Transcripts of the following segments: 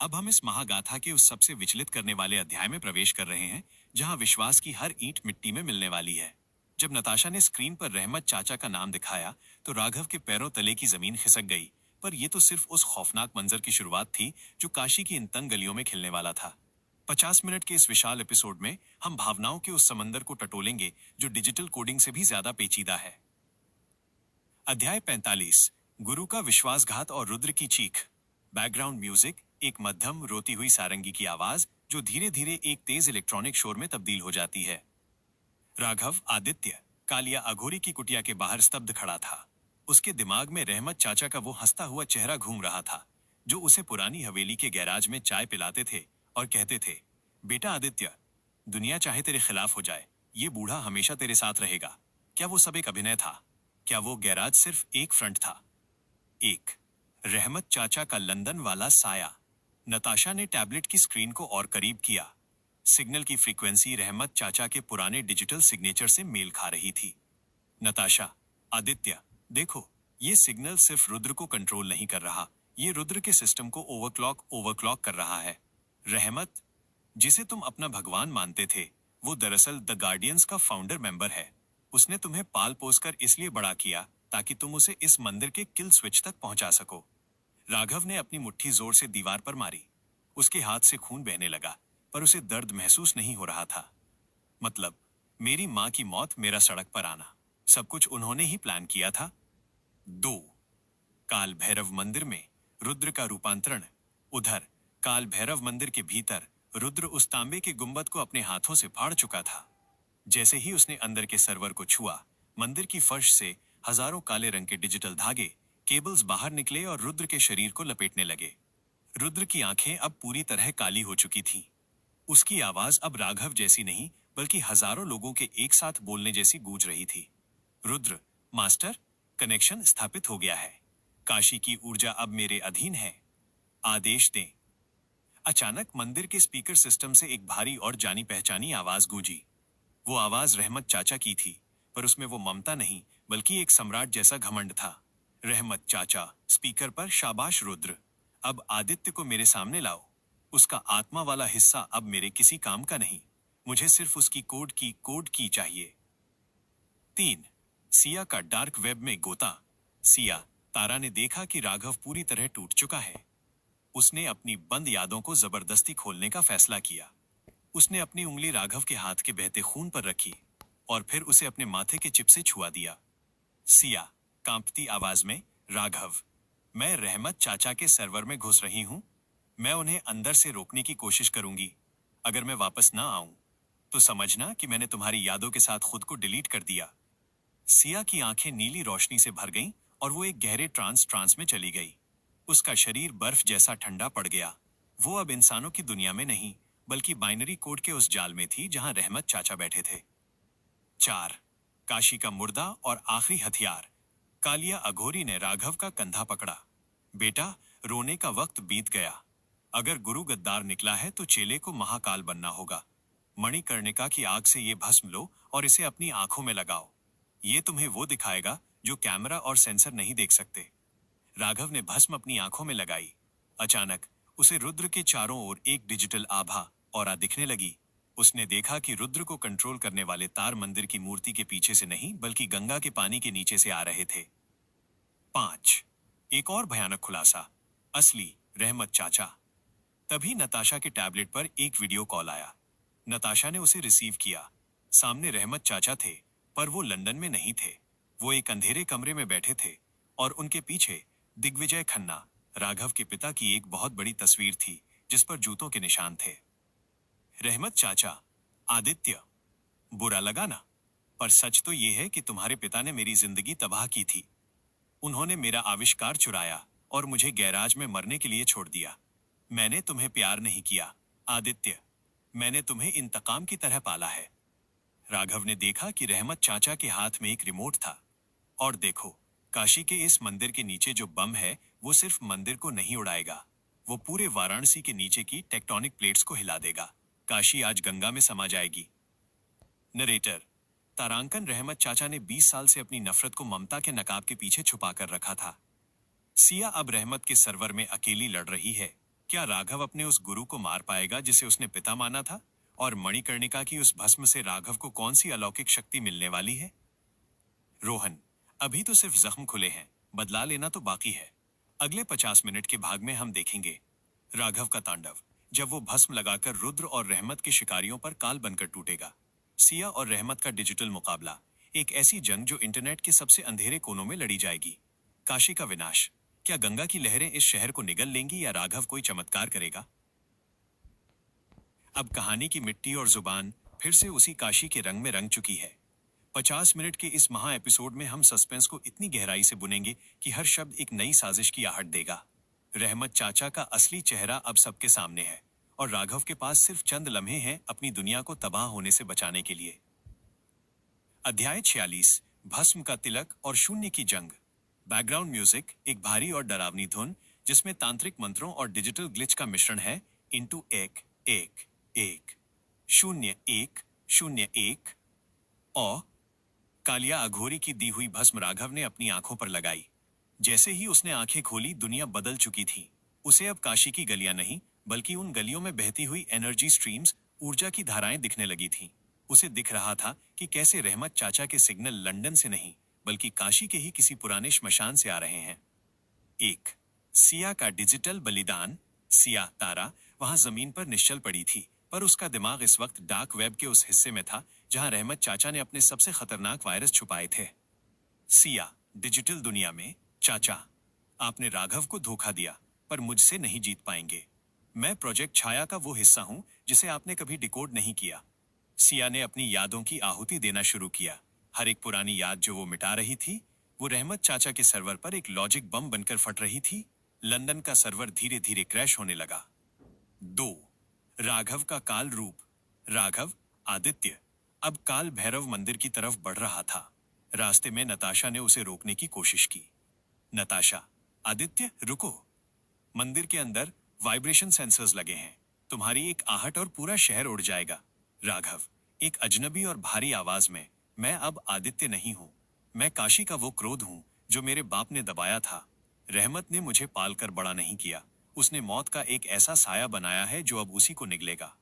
अब हम इस महागाथा के उस सबसे विचलित करने वाले अध्याय में प्रवेश कर रहे हैं जहां विश्वास की हर ईंट मिट्टी में मिलने वाली है। जब नताशा ने स्क्रीन पर रहमत चाचा का नाम दिखाया तो राघव के पैरों तले की जमीन खिसक गई। पर यह तो सिर्फ उस खौफनाक मंजर की शुरुआत थी जो काशी की इन तंग गलियों में खिलने वाला था। 50 मिनट के इस विशाल एपिसोड में हम भावनाओं के उस समंदर को टटोलेंगे जो डिजिटल कोडिंग से भी ज्यादा पेचीदा है। अध्याय 45, गुरु का विश्वासघात और रुद्र की चीख। बैकग्राउंड म्यूजिक, एक मध्यम रोती हुई सारंगी की आवाज जो धीरे धीरे एक तेज इलेक्ट्रॉनिक शोर में तब्दील हो जाती है। राघव आदित्य कालिया अघोरी की कुटिया के बाहर स्तब्ध खड़ा था। उसके दिमाग में रहमत चाचा का वो हंसता हुआ चेहरा घूम रहा था जो उसे पुरानी हवेली के गैराज में चाय पिलाते थे और कहते थे, बेटा आदित्य, दुनिया चाहे तेरे खिलाफ हो जाए, ये बूढ़ा हमेशा तेरे साथ रहेगा। क्या वो सब एक अभिनय था? क्या वो गैराज सिर्फ एक फ्रंट था? एक रहमत चाचा का लंदन वाला साया। नताशा ने टैबलेट की स्क्रीन को और करीब किया। सिग्नल की फ्रीक्वेंसी रहमत चाचा के पुराने डिजिटल सिग्नेचर से मेल खा रही थी। नताशा, आदित्य, देखो, ये सिग्नल सिर्फ रुद्र को कंट्रोल नहीं कर रहा, ये रुद्र के सिस्टम को ओवरक्लॉक कर रहा है। रहमत, जिसे तुम अपना भगवान मानते थे, वो दरअसल द गार्डियंस का फाउंडर मेंबर है। उसने तुम्हें पाल पोस कर इसलिए बड़ा किया ताकि तुम उसे इस मंदिर के किल स्विच तक पहुंचा सको। राघव ने अपनी मुट्ठी जोर से दीवार पर मारी। उसके हाथ से खून बहने लगा, पर उसे दर्द महसूस नहीं हो रहा था। मतलब, मेरी मां की मौत, मेरा सड़क पर आना, सब कुछ उन्होंने ही प्लान किया था। 2 काल भैरव मंदिर में रुद्र का रूपांतरण। उधर काल भैरव मंदिर के भीतर रुद्र उस तांबे के गुंबद को अपने हाथों से फाड़ चुका था। जैसे ही उसने अंदर के सर्वर को छुआ, मंदिर की फर्श से हजारों काले रंग के डिजिटल धागे, केबल्स बाहर निकले और रुद्र के शरीर को लपेटने लगे। रुद्र की आंखें अब पूरी तरह काली हो चुकी थीं। उसकी आवाज अब राघव जैसी नहीं, बल्कि हजारों लोगों के एक साथ बोलने जैसी गूंज रही थी। रुद्र, मास्टर, कनेक्शन स्थापित हो गया है। काशी की ऊर्जा अब मेरे अधीन है। आदेश दें। अचानक मंदिर के स्पीकर सिस्टम से एक भारी और जानी पहचानी आवाज गूंजी। वो आवाज रहमत चाचा की थी, पर उसमें वो ममता नहीं, बल्कि एक सम्राट जैसा घमंड था। रहमत चाचा, स्पीकर पर, शाबाश रुद्र, अब आदित्य को मेरे सामने लाओ। उसका आत्मा वाला हिस्सा अब मेरे किसी काम का नहीं। मुझे सिर्फ उसकी कोड की चाहिए। 3 सिया का डार्क वेब में गोता। सिया, तारा ने देखा कि राघव पूरी तरह टूट चुका है। उसने अपनी बंद यादों को जबरदस्ती खोलने का फैसला किया। उसने अपनी उंगली राघव के हाथ के बहते खून पर रखी और फिर उसे अपने माथे के चिप से छुआ दिया। सिया, कांपती आवाज में, राघव, मैं रहमत चाचा के सर्वर में घुस रही हूं। मैं उन्हें अंदर से रोकने की कोशिश करूंगी। अगर मैं वापस ना आऊं तो समझना कि मैंने तुम्हारी यादों के साथ खुद को डिलीट कर दिया। सिया की आंखें नीली रोशनी से भर गईं और वो एक गहरे ट्रांस में चली गई। उसका शरीर बर्फ जैसा ठंडा पड़ गया। वो अब इंसानों की दुनिया में नहीं, बल्कि बाइनरी कोड के उस जाल में थी जहां रहमत चाचा बैठे थे। 4 काशी का मुर्दा और आखिरी हथियार। कालिया अघोरी ने राघव का कंधा पकड़ा। बेटा, रोने का वक्त बीत गया। अगर गुरु गद्दार निकला है तो चेले को महाकाल बनना होगा। मणिकर्णिका की आग से ये भस्म लो और इसे अपनी आंखों में लगाओ। ये तुम्हें वो दिखाएगा जो कैमरा और सेंसर नहीं देख सकते। राघव ने भस्म अपनी आंखों में लगाई। अचानक उसे रुद्र के चारों ओर एक डिजिटल आभा और दिखने लगी। उसने देखा कि रुद्र को कंट्रोल करने वाले तार मंदिर की मूर्ति के पीछे से नहीं, बल्कि गंगा के पानी के नीचे से आ रहे थे। 5 एक और भयानक खुलासा। असली रहमत चाचा। तभी नताशा के टैबलेट पर एक वीडियो कॉल आया। नताशा ने उसे रिसीव किया। सामने रहमत चाचा थे, पर वो लंदन में नहीं थे। वो एक अंधेरे कमरे में बैठे थे और उनके पीछे दिग्विजय खन्ना, राघव के पिता की एक बहुत बड़ी तस्वीर थी जिस पर जूतों के निशान थे। रहमत चाचा, आदित्य, बुरा लगा ना? पर सच तो यह है कि तुम्हारे पिता ने मेरी जिंदगी तबाह की थी। उन्होंने मेरा आविष्कार चुराया और मुझे गैराज में मरने के लिए छोड़ दिया। मैंने तुम्हें प्यार नहीं किया, आदित्य। मैंने तुम्हें इंतकाम की तरह पाला है। राघव ने देखा कि रहमत चाचा के हाथ में एक रिमोट था। और देखो, काशी के इस मंदिर के नीचे जो बम है, वो सिर्फ मंदिर को नहीं उड़ाएगा, वो पूरे वाराणसी के नीचे की टेक्टोनिक प्लेट्स को हिला देगा। काशी आज गंगा में समा जाएगी। नरेटर, तारांकन, रहमत चाचा ने 20 साल से अपनी नफरत को ममता के नकाब के पीछे छुपा कर रखा था। सिया अब रहमत के सर्वर में अकेली लड़ रही है। क्या राघव अपने उस गुरु को मार पाएगा जिसे उसने पिता माना था? और मणिकर्णिका की उस भस्म से राघव को कौन सी अलौकिक शक्ति मिलने वाली है? रोहन, अभी तो सिर्फ जख्म खुले हैं, बदला लेना तो बाकी है। अगले 50 मिनट के भाग में हम देखेंगे राघव का तांडव, जब वो भस्म लगाकर रुद्र और रहमत के शिकारियों पर काल बनकर टूटेगा। सिया और रहमत का डिजिटल मुकाबला, एक ऐसी जंग जो इंटरनेट के सबसे अंधेरे कोनों में लड़ी जाएगी। काशी का विनाश, क्या गंगा की लहरें इस शहर को निगल लेंगी या राघव कोई चमत्कार करेगा? अब कहानी की मिट्टी और जुबान फिर से उसी काशी के रंग में रंग चुकी है। 50 मिनट के इस महा एपिसोड में हम सस्पेंस को इतनी गहराई से बुनेंगे कि हर शब्द एक नई साजिश की आहट देगा। रहमत चाचा का असली चेहरा अब सबके सामने है और राघव के पास सिर्फ चंद लम्हे हैं अपनी दुनिया को तबाह होने से बचाने के लिए। अध्याय 46, भस्म का तिलक और शून्य की जंग। बैकग्राउंड म्यूजिक, एक भारी और डरावनी धुन जिसमें तांत्रिक मंत्रों और डिजिटल ग्लिच का मिश्रण है। इंटू एक एक एक 0101 और कालिया अघोरी की दी हुई भस्म राघव ने अपनी आंखों पर लगाई। जैसे ही उसने आंखें खोली, दुनिया बदल चुकी थी। उसे अब काशी की गलियां नहीं, बल्कि उन गलियों में बहती हुई एनर्जी स्ट्रीम्स, ऊर्जा की धाराएं दिखने लगी थीं। उसे दिख रहा था कि कैसे रहमत चाचा के सिग्नल लंदन से नहीं, बल्कि काशी के ही किसी पुराने श्मशान से आ रहे हैं। एक, सिया का डिजिटल बलिदान। सिया तारा वहां जमीन पर निश्चल पड़ी थी, पर उसका दिमाग इस वक्त डार्क वेब के उस हिस्से में था जहां रहमत चाचा ने अपने सबसे खतरनाक वायरस छुपाए थे। सिया डिजिटल दुनिया में, चाचा, आपने राघव को धोखा दिया, पर मुझसे नहीं जीत पाएंगे। मैं प्रोजेक्ट छाया का वो हिस्सा हूं जिसे आपने कभी डिकोड नहीं किया। सिया ने अपनी यादों की आहुति देना शुरू किया। हर एक पुरानी याद जो वो मिटा रही थी, वो रहमत चाचा के सर्वर पर एक लॉजिक बम बनकर फट रही थी। लंदन का सर्वर धीरे धीरे क्रैश होने लगा। 2, राघव का काल रूप। राघव, आदित्य, अब काल भैरव मंदिर की तरफ बढ़ रहा था। रास्ते में नताशा ने उसे रोकने की कोशिश की। नताशा, आदित्य रुको, मंदिर के अंदर वाइब्रेशन सेंसर्स लगे हैं, तुम्हारी एक आहट और पूरा शहर उड़ जाएगा। राघव, एक अजनबी और भारी आवाज में, मैं अब आदित्य नहीं हूं, मैं काशी का वो क्रोध हूं जो मेरे बाप ने दबाया था। रहमत ने मुझे पालकर बड़ा नहीं किया, उसने मौत का एक ऐसा साया बनाया है जो अब उसी को निगलेगा।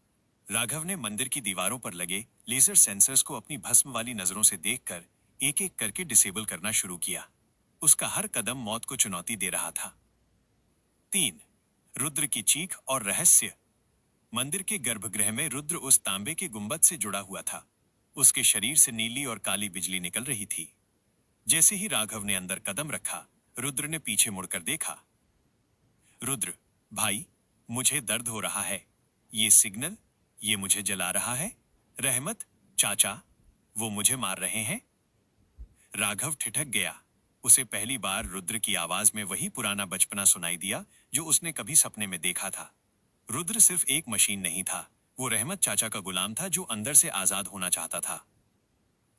राघव ने मंदिर की दीवारों पर लगे लेजर सेंसर्स को अपनी भस्म वाली नजरों से देखकर एक एक करके डिसेबल करना शुरू किया। उसका हर कदम मौत को चुनौती दे रहा था। 3, रुद्र की चीख और रहस्य। मंदिर के गर्भगृह में रुद्र उस तांबे के गुंबद से जुड़ा हुआ था। उसके शरीर से नीली और काली बिजली निकल रही थी। जैसे ही राघव ने अंदर कदम रखा, रुद्र ने पीछे मुड़कर देखा। रुद्र, भाई, मुझे दर्द हो रहा है। ये सिग्नल, ये मुझे जला रहा है। रहमत चाचा, वो मुझे मार रहे हैं। राघव ठिठक गया। उसे पहली बार रुद्र की आवाज में वही पुराना बचपना सुनाई दिया जो उसने कभी सपने में देखा था। रुद्र सिर्फ एक मशीन नहीं था, वो रहमत चाचा का गुलाम था जो अंदर से आजाद होना चाहता था।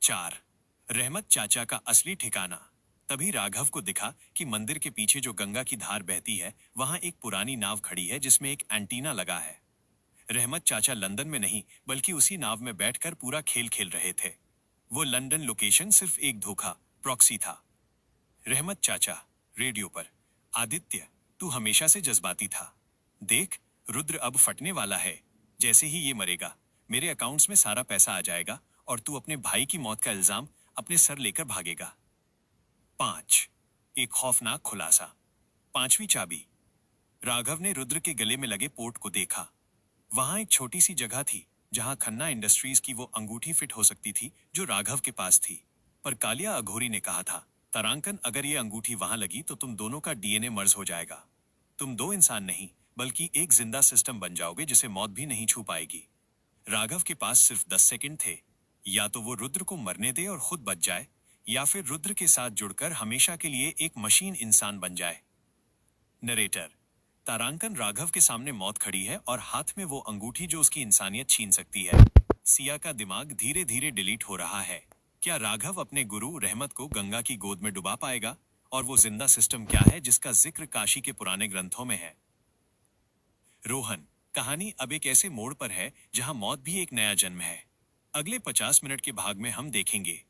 4, रहमत चाचा का असली ठिकाना। तभी राघव को दिखा कि मंदिर के पीछे जो गंगा की धार बहती है, वहां एक पुरानी नाव खड़ी है जिसमें एक एंटीना लगा है। रहमत चाचा लंदन में नहीं, बल्कि उसी नाव में बैठकर पूरा खेल खेल रहे थे। वो लंदन लोकेशन सिर्फ एक धोखा, प्रॉक्सी था। रहमत चाचा, रेडियो पर, आदित्य, तू हमेशा से जज्बाती था। देख, रुद्र अब फटने वाला है। जैसे ही ये मरेगा, मेरे अकाउंट्स में सारा पैसा आ जाएगा और तू अपने भाई की मौत का इल्जाम अपने सर लेकर भागेगा। 5, एक खौफनाक खुलासा। 5वीं चाबी। राघव ने रुद्र के गले में लगे पोर्ट को देखा। वहां एक छोटी सी जगह थी जहां खन्ना इंडस्ट्रीज की वो अंगूठी फिट हो सकती थी जो राघव के पास थी। पर कालिया अघोरी ने कहा था, तारांकन, अगर ये अंगूठी वहां लगी तो तुम दोनों का डीएनए मर्ज हो जाएगा। तुम 2 इंसान नहीं, बल्कि एक जिंदा सिस्टम बन जाओगे जिसे मौत भी नहीं छू पाएगी। राघव के पास सिर्फ 10 सेकंड थे। या तो वो रुद्र को मरने दे और खुद बच जाए, या फिर रुद्र के साथ जुड़कर हमेशा के लिए एक मशीन इंसान बन जाए। नरेटर, तारांकन, राघव के सामने मौत खड़ी है और हाथ में वो अंगूठी जो उसकी इंसानियत छीन सकती है। सिया का दिमाग धीरे धीरे डिलीट हो रहा है। क्या राघव अपने गुरु रहमत को गंगा की गोद में डुबा पाएगा? और वो जिंदा सिस्टम क्या है जिसका जिक्र काशी के पुराने ग्रंथों में है? रोहन, कहानी अब एक ऐसे मोड़ पर है जहां मौत भी एक नया जन्म है। अगले 50 मिनट के भाग में हम देखेंगे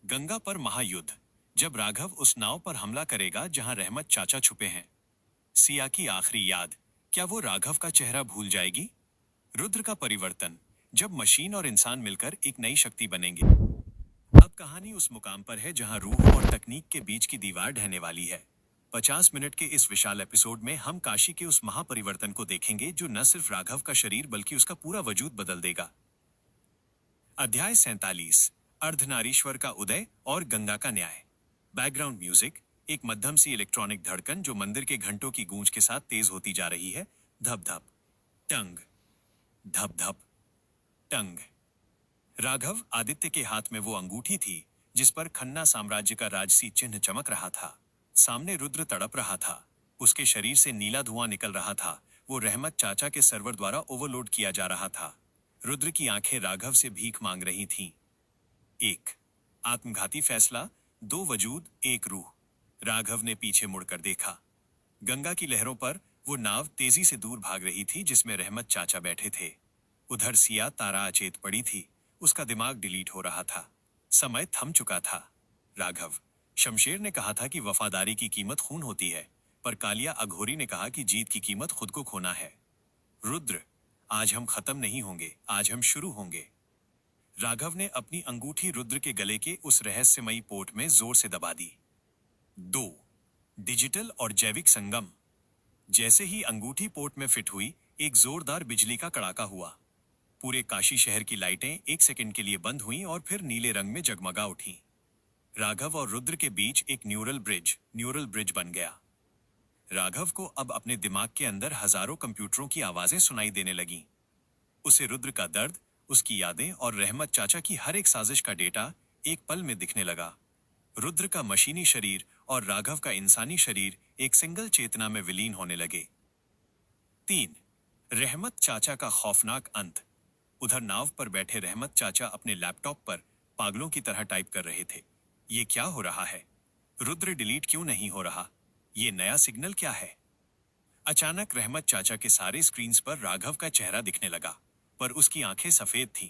गंगा पर महायुद्ध, जब राघव उस नाव पर हमला करेगा जहां रहमत चाचा छुपे हैं। सिया की आखिरी याद, क्या वो राघव का चेहरा भूल जाएगी? रुद्र का परिवर्तन, जब मशीन और इंसान मिलकर एक नई शक्ति बनेंगे। अब कहानी उस मुकाम पर है जहां रूह और तकनीक के बीच की दीवार ढहने वाली है। 50 मिनट के इस विशाल एपिसोड में हम काशी के उस महापरिवर्तन को देखेंगे जो न सिर्फ राघव का शरीर बल्कि उसका पूरा वजूद बदल देगा। अध्याय 47, अर्धनारीश्वर का उदय और गंगा का न्याय। बैकग्राउंड म्यूजिक, एक मध्यम सी इलेक्ट्रॉनिक धड़कन जो मंदिर के घंटों की गूंज के साथ तेज होती जा रही है। धप धप टंग, धप धप टंग। राघव आदित्य के हाथ में वो अंगूठी थी जिस पर खन्ना साम्राज्य का राजसी चिन्ह चमक रहा था। सामने रुद्र तड़प रहा था, उसके शरीर से नीला धुआं निकल रहा था। वो रहमत चाचा के सर्वर द्वारा ओवरलोड किया जा रहा था। रुद्र की आंखें राघव से भीख मांग रही थीं। एक आत्मघाती फैसला, दो वजूद, एक रूह। राघव ने पीछे मुड़कर देखा। गंगा की लहरों पर वो नाव तेजी से दूर भाग रही थी जिसमें रहमत चाचा बैठे थे। उधर सिया तारा अचेत पड़ी थी, उसका दिमाग डिलीट हो रहा था। समय थम चुका था। राघव, शमशेर ने कहा था कि वफादारी की कीमत खून होती है, पर कालिया अघोरी ने कहा कि जीत की कीमत खुद को खोना है। रुद्र, आज हम खत्म नहीं होंगे, आज हम शुरू होंगे। राघव ने अपनी अंगूठी रुद्र के गले के उस रहस्यमयी पोर्ट में जोर से दबा दी। 2 डिजिटल और जैविक संगम। जैसे ही अंगूठी पोर्ट में फिट हुई, एक जोरदार बिजली का कड़ाका हुआ। पूरे काशी शहर की लाइटें एक सेकंड के लिए बंद हुईं और फिर नीले रंग में जगमगा उठीं। राघव और रुद्र के बीच एक न्यूरल ब्रिज बन गया। राघव को अब अपने दिमाग के अंदर हजारों कंप्यूटरों की आवाजें सुनाई देने लगीं। उसे रुद्र का दर्द, उसकी यादें और रहमत चाचा की हर एक साजिश का डेटा एक पल में दिखने लगा। रुद्र का मशीनी शरीर और राघव का इंसानी शरीर एक सिंगल चेतना में विलीन होने लगे। 3 रहमत चाचा का खौफनाक अंत। उधर नाव पर बैठे रहमत चाचा अपने लैपटॉप पर पागलों की तरह टाइप कर रहे थे। ये क्या हो रहा है? रुद्र डिलीट क्यों नहीं हो रहा? ये नया सिग्नल क्या है? अचानक रहमत चाचा के सारे स्क्रीन्स पर राघव का चेहरा दिखने लगा, पर उसकी आंखें सफेद थीं।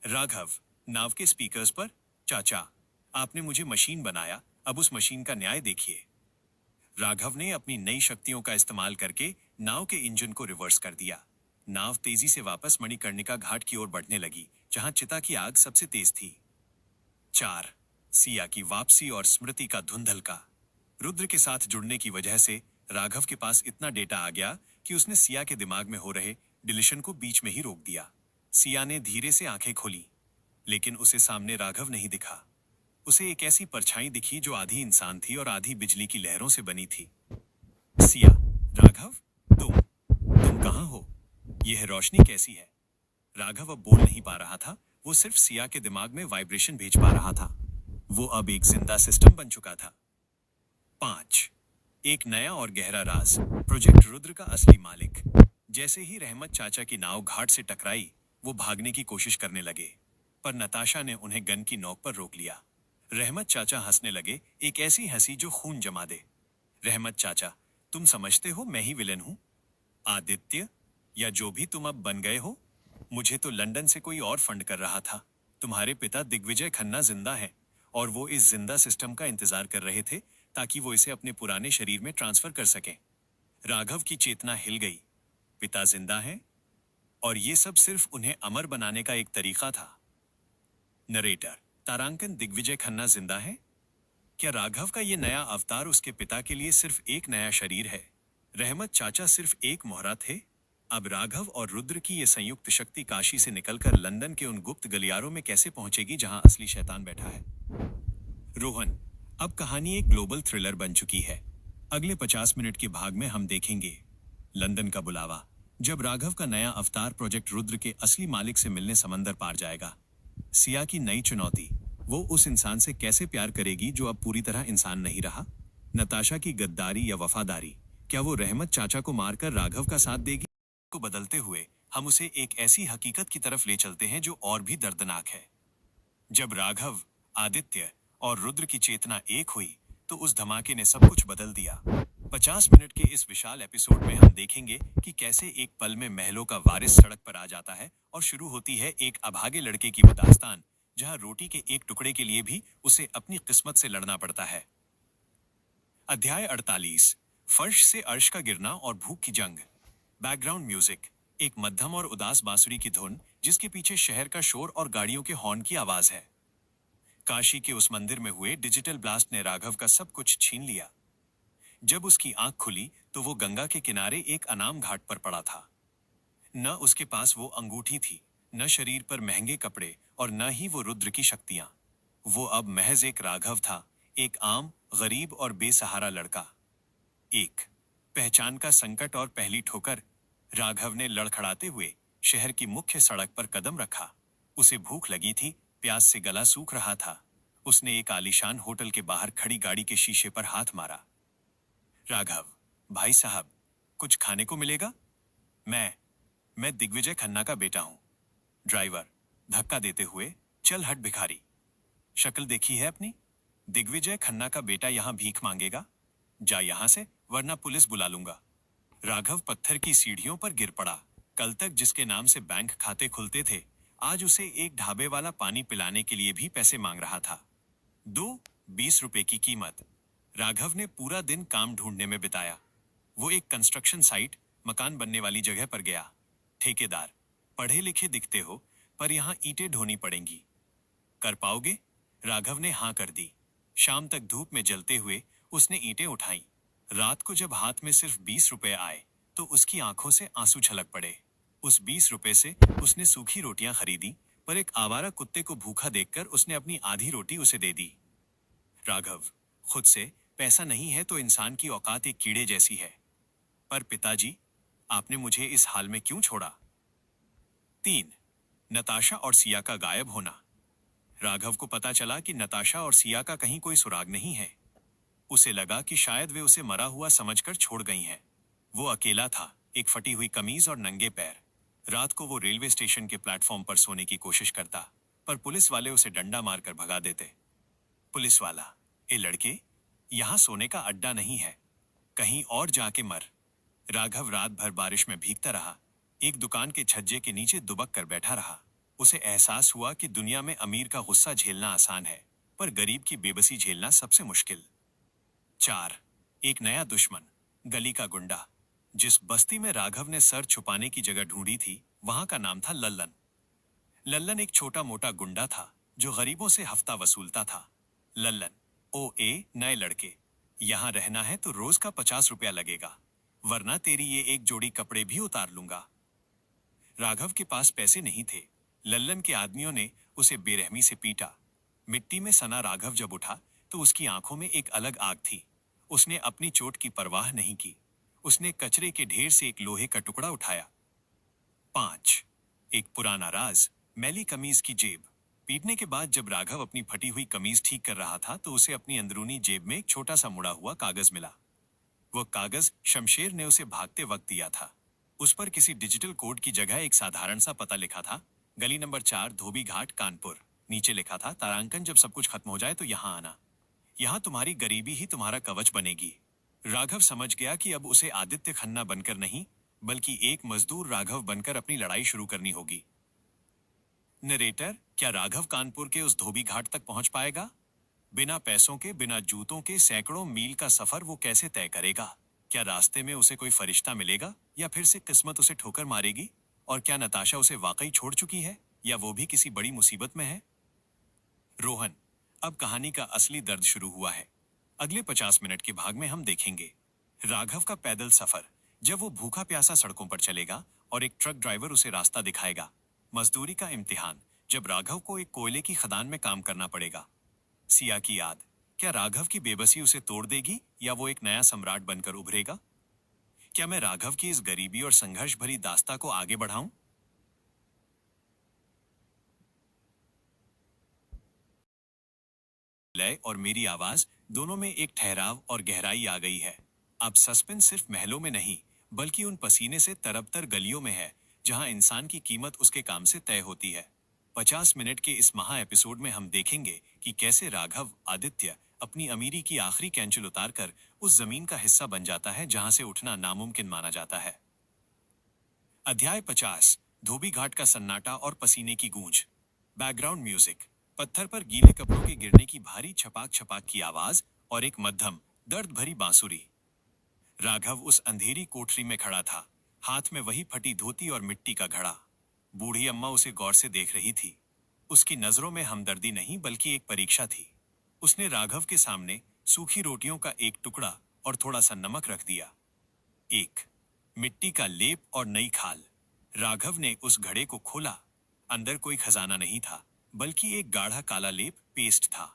राघव, नाव के स्पीकर्स पर, चाचा, आपने मुझे मशीन बनाया, अब उस मशीन का न्याय देखिए। राघव ने अपनी नई शक्तियों का इस्तेमाल करके नाव के इंजन को रिवर्स कर दिया। नाव तेजी से वापस मणिकर्णिका घाट की ओर बढ़ने लगी, जहां चिता की आग सबसे तेज थी। 4 सिया की वापसी और स्मृति का धुंधलका। रुद्र के साथ जुड़ने की वजह से राघव के पास इतना डेटा आ गया कि उसने सिया के दिमाग में हो रहे डिलीशन को बीच में ही रोक दिया। सिया ने धीरे से आंखें खोली, लेकिन उसे सामने राघव नहीं दिखा। उसे एक ऐसी परछाई दिखी जो आधी इंसान थी और आधी बिजली की लहरों से बनी थी। सिया, राघव, तुम कहां हो? यह रोशनी कैसी है? राघव अब बोल नहीं पा रहा था, वो सिर्फ सिया के दिमाग में वाइब्रेशन भेज पा रहा था। वो अब एक जिंदा सिस्टम बन चुका था। 5 एक नया और गहरा राज। प्रोजेक्ट रुद्र का असली मालिक। जैसे ही रहमत चाचा की नाव घाट से टकराई, वो भागने की कोशिश करने लगे, पर नताशा ने उन्हें गन की नोक पर रोक लिया। रहमत चाचा हंसने लगे, एक ऐसी हंसी जो खून जमा दे। रहमत चाचा, तुम समझते हो मैं ही विलेन हूं? आदित्य, या जो भी तुम अब बन गए हो, मुझे तो लंदन से कोई और फंड कर रहा था। तुम्हारे पिता दिग्विजय खन्ना जिंदा है और वो इस जिंदा सिस्टम का इंतजार कर रहे थे ताकि वो इसे अपने पुराने शरीर में ट्रांसफर कर सकें। राघव की चेतना हिल गई। पिता जिंदा हैं और ये सब सिर्फ उन्हें अमर बनाने का एक तरीका था। नरेटर, तारांकन दिग्विजय खन्ना जिंदा है? क्या राघव का ये नया अवतार उसके पिता के लिए सिर्फ एक नया शरीर है? रहमत चाचा सिर्फ एक मोहरा थे? अब राघव और रुद्र की ये संयुक्त शक्ति काशी से निकलकर लंदन के उन गुप्त गलियारों में कैसे पहुंचेगी जहां असली शैतान बैठा है? रोहन, अब कहानी एक ग्लोबल थ्रिलर बन चुकी है। अगले 50 मिनट के भाग में हम देखेंगे लंदन का बुलावा, जब राघव का नया अवतार प्रोजेक्ट रुद्र के असली मालिक से मिलने समंदर पार जाएगा। सिया की नई चुनौती, वो उस इंसान से कैसे प्यार करेगी जो अब पूरी तरह इंसान नहीं रहा? नताशा की गद्दारी या वफादारी, क्या वो रहमत चाचा को मारकर राघव का साथ देगी? को बदलते हुए हम उसे एक ऐसी हकीकत की तरफ ले चलते हैं जो और भी दर्दनाक है। जब राघव, आदित्य और रुद्र की चेतना एक हुई तो उस धमाके ने सब कुछ बदल दिया। 50 मिनट के इस विशाल एपिसोड में हम देखेंगे कि कैसे एक पल में महलों का वारिस सड़क पर आ जाता है और शुरू होती है एक अभागे लड़के की वो दास्तान, जहां रोटी के एक टुकड़े के लिए भी उसे अपनी किस्मत से लड़ना पड़ता है। अध्याय 48, फर्श से अर्श का गिरना और भूख की जंग। बैकग्राउंड म्यूजिक, एक मध्यम और उदास बांसुरी की धुन जिसके पीछे शहर का शोर और गाड़ियों के हॉर्न की आवाज है। काशी के उस मंदिर में हुए डिजिटल ब्लास्ट ने राघव का सब कुछ छीन लिया। जब उसकी आंख खुली तो वो गंगा के किनारे एक अनाम घाट पर पड़ा था। न उसके पास वो अंगूठी थी, न शरीर पर महंगे कपड़े और न ही वो रुद्र की शक्तियां। वो अब महज एक राघव था, एक आम, गरीब और बेसहारा लड़का। एक पहचान का संकट और पहली ठोकर। राघव ने लड़खड़ाते हुए शहर की मुख्य सड़क पर कदम रखा। उसे भूख लगी थी, प्यास से गला सूख रहा था। उसने एक आलीशान होटल के बाहर खड़ी गाड़ी के शीशे पर हाथ मारा। राघव, भाई साहब, कुछ खाने को मिलेगा? मैं दिग्विजय खन्ना का बेटा हूं। ड्राइवर धक्का देते हुए, चल हट भिखारी। शक्ल देखी है अपनी? दिग्विजय खन्ना का बेटा यहां भीख मांगेगा? जा यहां से, वरना पुलिस बुला लूंगा। राघव पत्थर की सीढ़ियों पर गिर पड़ा। कल तक जिसके नाम से बैंक खाते खुलते थे, आज उसे एक ढाबे वाला पानी पिलाने के लिए भी पैसे मांग रहा था। 20 रुपए की कीमत। राघव ने पूरा दिन काम ढूंढने में बिताया। वो एक कंस्ट्रक्शन साइट, मकान बनने वाली जगह पर गया। ठेकेदार, पढ़े लिखे दिखते हो, पर यहां ईंटें ढोनी पड़ेंगी। कर पाओगे? राघव ने हां कर दी। शाम तक धूप में जलते हुए उसने ईंटें उठाई। रात को जब हाथ में सिर्फ 20 रुपए आए तो उसकी आंखों से आंसू छलक पड़े। उस 20 रुपए से उसने सूखी रोटियां खरीदी, पर एक आवारा कुत्ते को भूखा देखकर उसने अपनी आधी रोटी उसे दे दी। राघव, खुद से पैसा नहीं है तो इंसान की औकात एक कीड़े जैसी है। पर पिताजी, आपने मुझे इस हाल में क्यों छोड़ा? 3 नताशा और सिया का गायब होना। राघव को पता चला कि नताशा और सिया का कहीं कोई सुराग नहीं है। उसे लगा कि शायद वे उसे मरा हुआ समझकर छोड़ गई हैं। वो अकेला था, एक फटी हुई कमीज और नंगे पैर। रात को वो रेलवे स्टेशन के प्लेटफॉर्म पर सोने की कोशिश करता, पर पुलिस वाले उसे डंडा मारकर भगा देते। पुलिस वाला, ए लड़के, यहां सोने का अड्डा नहीं है, कहीं और जाके मर। राघव रात भर बारिश में भीगता रहा। एक दुकान के छज्जे के नीचे दुबक कर बैठा रहा। उसे एहसास हुआ कि दुनिया में अमीर का गुस्सा झेलना आसान है, पर गरीब की बेबसी झेलना सबसे मुश्किल। 4 एक नया दुश्मन, गली का गुंडा। जिस बस्ती में राघव ने सर छुपाने की जगह ढूंढी थी, वहां का नाम था लल्लन। लल्लन एक छोटा मोटा गुंडा था जो गरीबों से हफ्ता वसूलता था। लल्लन, नए लड़के, यहां रहना है तो रोज का 50 रुपया लगेगा, वरना तेरी ये एक जोड़ी कपड़े भी उतार लूंगा। राघव के पास पैसे नहीं थे। लल्लन के आदमियों ने उसे बेरहमी से पीटा। मिट्टी में सना राघव जब उठा तो उसकी आंखों में एक अलग आग थी। उसने अपनी चोट की परवाह नहीं की। उसने कचरे के ढेर से एक लोहे का टुकड़ा उठाया। 5 एक पुराना राज, मैली कमीज की जेब। पीटने के बाद जब राघव अपनी फटी हुई कमीज ठीक कर रहा था तो उसे अपनी अंदरूनी जेब में एक छोटा सा मुड़ा हुआ कागज मिला। वह कागज शमशेर ने उसे भागते वक्त दिया था। उस पर किसी डिजिटल कोड की जगह एक साधारण सा पता लिखा था, गली नंबर 4, धोबी घाट, कानपुर। नीचे लिखा था, तारांकन, जब सब कुछ खत्म हो जाए तो यहां आना। यहां तुम्हारी गरीबी ही तुम्हारा कवच बनेगी। राघव समझ गया कि अब उसे आदित्य खन्ना बनकर नहीं, बल्कि एक मजदूर राघव बनकर अपनी लड़ाई शुरू करनी होगी। नरेटर, क्या राघव कानपुर के उस धोबी घाट तक पहुंच पाएगा? बिना पैसों के, बिना जूतों के सैकड़ों मील का सफर वो कैसे तय करेगा? क्या रास्ते में उसे कोई फरिश्ता मिलेगा या फिर से किस्मत उसे ठोकर मारेगी? और क्या नताशा उसे वाकई छोड़ चुकी है या वो भी किसी बड़ी मुसीबत में है? रोहन, अब कहानी का असली दर्द शुरू हुआ है। अगले 50 मिनट के भाग में हम देखेंगे राघव का पैदल सफर, जब वो भूखा प्यासा सड़कों पर चलेगा और एक ट्रक ड्राइवर उसे रास्ता दिखाएगा। मजदूरी का इम्तिहान, जब राघव को एक कोयले की खदान में काम करना पड़ेगा। सिया की याद, क्या राघव की बेबसी उसे तोड़ देगी या वो एक नया सम्राट बनकर उभरेगा? क्या मैं राघव की इस गरीबी और संघर्ष भरी दास्ता को आगे बढ़ाऊं? लय और मेरी आवाज दोनों में एक ठहराव और गहराई आ गई है। अब सस्पेंस सिर्फ महलों में नहीं, बल्कि उन पसीने से तरबतर गलियों में है, जहां इंसान की कीमत उसके काम से तय होती है। 50 मिनट के इस महा एपिसोड में हम देखेंगे कि कैसे राघव आदित्य अपनी अमीरी की आखिरी कैंचल उतारकर उस जमीन का हिस्सा बन जाता है जहां से उठना नामुमकिन माना जाता है। अध्याय 50, धोबी घाट का सन्नाटा और पसीने की गूंज। बैकग्राउंड म्यूजिक, पत्थर पर गीले कपड़ों के गिरने की भारी छपाक छपाक की आवाज और एक मध्यम दर्द भरी बांसुरी। राघव उस अंधेरी कोठरी में खड़ा था। हाथ में वही फटी धोती और मिट्टी का घड़ा। बूढ़ी अम्मा उसे गौर से देख रही थी। उसकी नजरों में हमदर्दी नहीं बल्कि एक परीक्षा थी। उसने राघव के सामने सूखी रोटियों का एक टुकड़ा और थोड़ा सा नमक रख दिया। एक मिट्टी का लेप और नई खाल। राघव ने उस घड़े को खोला। अंदर कोई खजाना नहीं था, बल्कि एक गाढ़ा काला लेप पेस्ट था।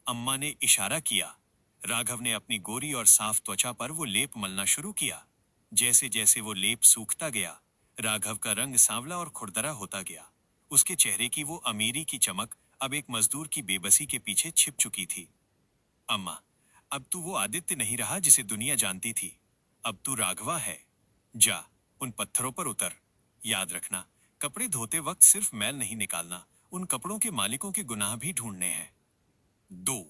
अम्मा ने इशारा किया। राघव ने अपनी गोरी और साफ त्वचा पर वो लेप मलना शुरू किया। जैसे जैसे वो लेप सूखता गया, राघव का रंग सांवला और खुरदरा होता गया। उसके चेहरे की वो अमीरी की चमक अब एक मजदूर की बेबसी के पीछे छिप चुकी थी। अम्मा, अब तू वो आदित्य नहीं रहा जिसे दुनिया जानती थी। अब तू राघवा है। जा, उन पत्थरों पर उतर। याद रखना, कपड़े धोते वक्त सिर्फ मैल नहीं निकालना, उन कपड़ों के मालिकों के गुनाह भी ढूंढने हैं। 2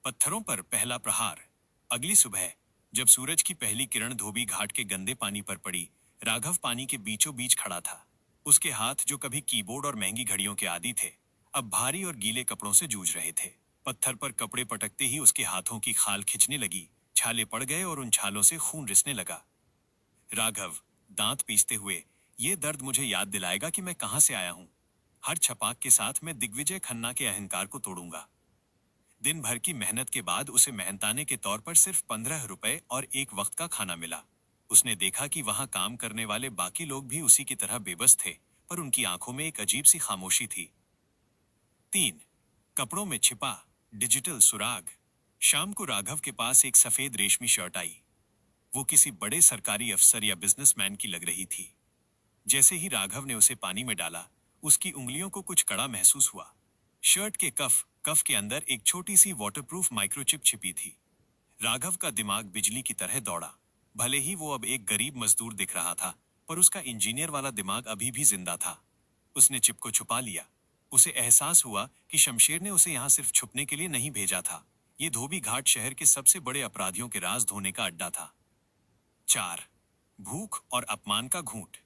पत्थरों पर पहला प्रहार। अगली सुबह जब सूरज की पहली किरण धोबी घाट के गंदे पानी पर पड़ी, राघव पानी के बीचों बीच खड़ा था। उसके हाथ जो कभी कीबोर्ड और महंगी घड़ियों के आदी थे, अब भारी और गीले कपड़ों से जूझ रहे थे। पत्थर पर कपड़े पटकते ही उसके हाथों की खाल खिंचने लगी, छाले पड़ गए और उन छालों से खून रिसने लगा। राघव दांत पीसते हुए, ये दर्द मुझे याद दिलाएगा कि मैं कहां से आया हूं। हर छपाक के साथ मैं दिग्विजय खन्ना के अहंकार को तोड़ूंगा। दिन भर की मेहनत के बाद उसे मेहनताने के तौर पर सिर्फ 15 रुपए और एक वक्त का खाना मिला। उसने देखा कि वहां काम करने वाले बाकी लोग भी उसी की तरह बेबस थे, पर उनकी आंखों में एक अजीब सी खामोशी थी। 3 कपड़ों में छिपा डिजिटल सुराग। शाम को राघव के पास एक सफेद रेशमी शर्ट आई। वो किसी बड़े सरकारी अफसर या बिजनेसमैन की लग रही थी। जैसे ही राघव ने उसे पानी में डाला, उसकी उंगलियों को कुछ कड़ा महसूस हुआ। शर्ट के कफ के अंदर एक छोटी सी वाटरप्रूफ माइक्रोचिप छिपी थी। राघव का दिमाग बिजली की तरह दौड़ा। भले ही वो अब एक गरीब मजदूर दिख रहा था, पर उसका इंजीनियर वाला दिमाग अभी भी जिंदा था। उसने चिप को छुपा लिया। उसे एहसास हुआ कि शमशेर ने उसे यहाँ सिर्फ छुपने के लिए नहीं भेजा था। ये धोबी घाट शहर के सबसे बड़े अपराधियों के राज धोने का अड्डा था। 4 भूख और अपमान का घूंट।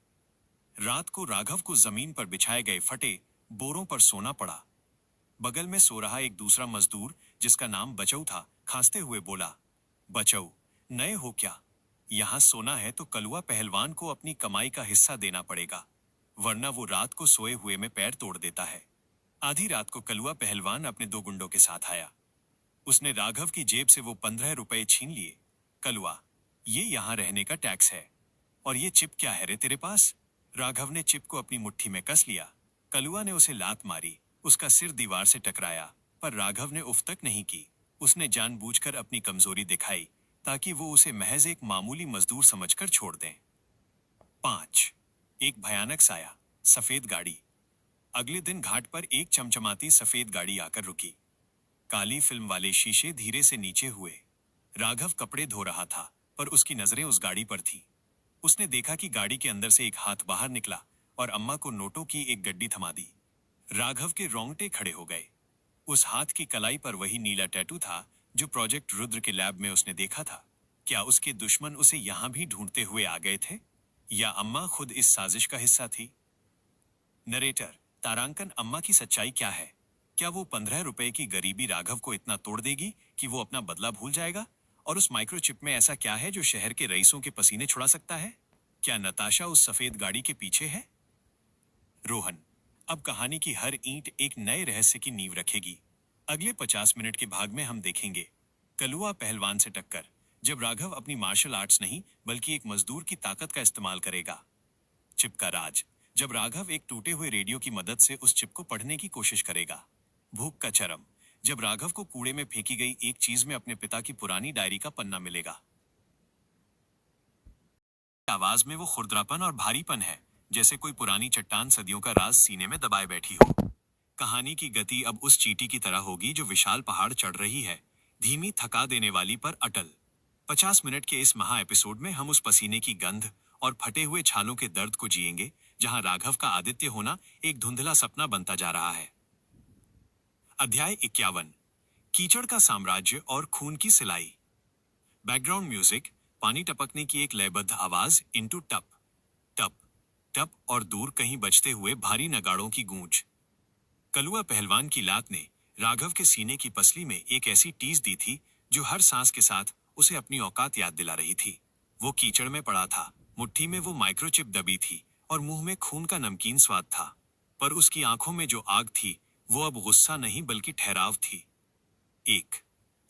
रात को राघव को जमीन पर बिछाए गए फटे बोरों पर सोना पड़ा। बगल में सो रहा एक दूसरा मजदूर, जिसका नाम बचऊ था, खांसते हुए बोला, बचऊ, नए हो क्या? यहां सोना है तो कलुआ पहलवान को अपनी कमाई का हिस्सा देना पड़ेगा, वरना वो रात को सोए हुए में पैर तोड़ देता है। आधी रात को कलुआ पहलवान अपने 2 गुंडों के साथ आया। उसने राघव की जेब से वो 15 रुपए छीन लिए। कलुआ, ये यहां रहने का टैक्स है। और ये चिप क्या है रे तेरे पास? राघव ने चिप को अपनी मुट्ठी में कस लिया। कलुआ ने उसे लात मारी। उसका सिर दीवार से टकराया, पर राघव ने उफ तक नहीं की। उसने जानबूझकर अपनी कमजोरी दिखाई ताकि वो उसे महज एक मामूली मजदूर समझकर छोड़ दें। 5 एक भयानक साया, सफेद गाड़ी। अगले दिन घाट पर एक चमचमाती सफेद गाड़ी आकर रुकी। काली फिल्म वाले शीशे धीरे से नीचे हुए। राघव कपड़े धो रहा था, पर उसकी नजरें उस गाड़ी पर थी। उसने देखा कि गाड़ी के अंदर से एक हाथ बाहर निकला और अम्मा को नोटों की एक गड्डी थमा दी। राघव के रोंगटे खड़े हो गए। उस हाथ की कलाई पर वही नीला टैटू था जो प्रोजेक्ट रुद्र के लैब में उसने देखा था। क्या उसके दुश्मन उसे यहां भी ढूंढते हुए आ गए थे, या अम्मा खुद इस साजिश का हिस्सा थी? नरेटर, तारांकन अम्मा की सच्चाई क्या है? क्या वो 15 रुपए की गरीबी राघव को इतना तोड़ देगी कि वो अपना बदला भूल जाएगा? और उस माइक्रोचिप में ऐसा क्या है जो शहर के रईसों के पसीने छुड़ा सकता है? क्या नताशा उस सफेद गाड़ी के पीछे है? रोहन, अब कहानी की हर ईंट एक नए रहस्य की नींव रखेगी। अगले 50 मिनट के भाग में हम देखेंगे कलुआ पहलवान से टक्कर, जब राघव अपनी मार्शल आर्ट्स नहीं बल्कि एक मजदूर की ताकत का इस्तेमाल करेगा। चिप का राज, जब राघव एक टूटे हुए रेडियो की मदद से उस चिप को पढ़ने की कोशिश करेगा। भूख का चरम, जब राघव को कूड़े में फेंकी गई एक चीज में अपने पिता की पुरानी डायरी का पन्ना मिलेगा। आवाज में वो खुरदरापन और भारीपन है, जैसे कोई पुरानी चट्टान सदियों का राज सीने में दबाए बैठी हो। कहानी की गति अब उस चींटी की तरह होगी जो विशाल पहाड़ चढ़ रही है, धीमी, थका देने वाली पर अटल। 50 मिनट के इस महा एपिसोड में हम उस पसीने की गंध और फटे हुए छालों के दर्द को जिएंगे, जहां राघव का आदित्य होना एक धुंधला सपना बनता जा रहा है। अध्याय 51, कीचड़ का साम्राज्य और खून की सिलाई। बैकग्राउंड म्यूजिक, पानी टपकने की एक लयबद्ध आवाज इनटू टप टप टप और दूर कहीं बजते हुए भारी नगाड़ों की गूंज। कलुआ पहलवान की लात ने राघव के सीने की पसली में एक ऐसी टीस दी थी जो हर सांस के साथ उसे अपनी औकात याद दिला रही थी। वो कीचड़ में पड़ा था, मुट्ठी में वो माइक्रोचिप दबी थी और मुंह में खून का नमकीन स्वाद था। पर उसकी आंखों में जो आग थी वो अब गुस्सा नहीं बल्कि ठहराव थी। एक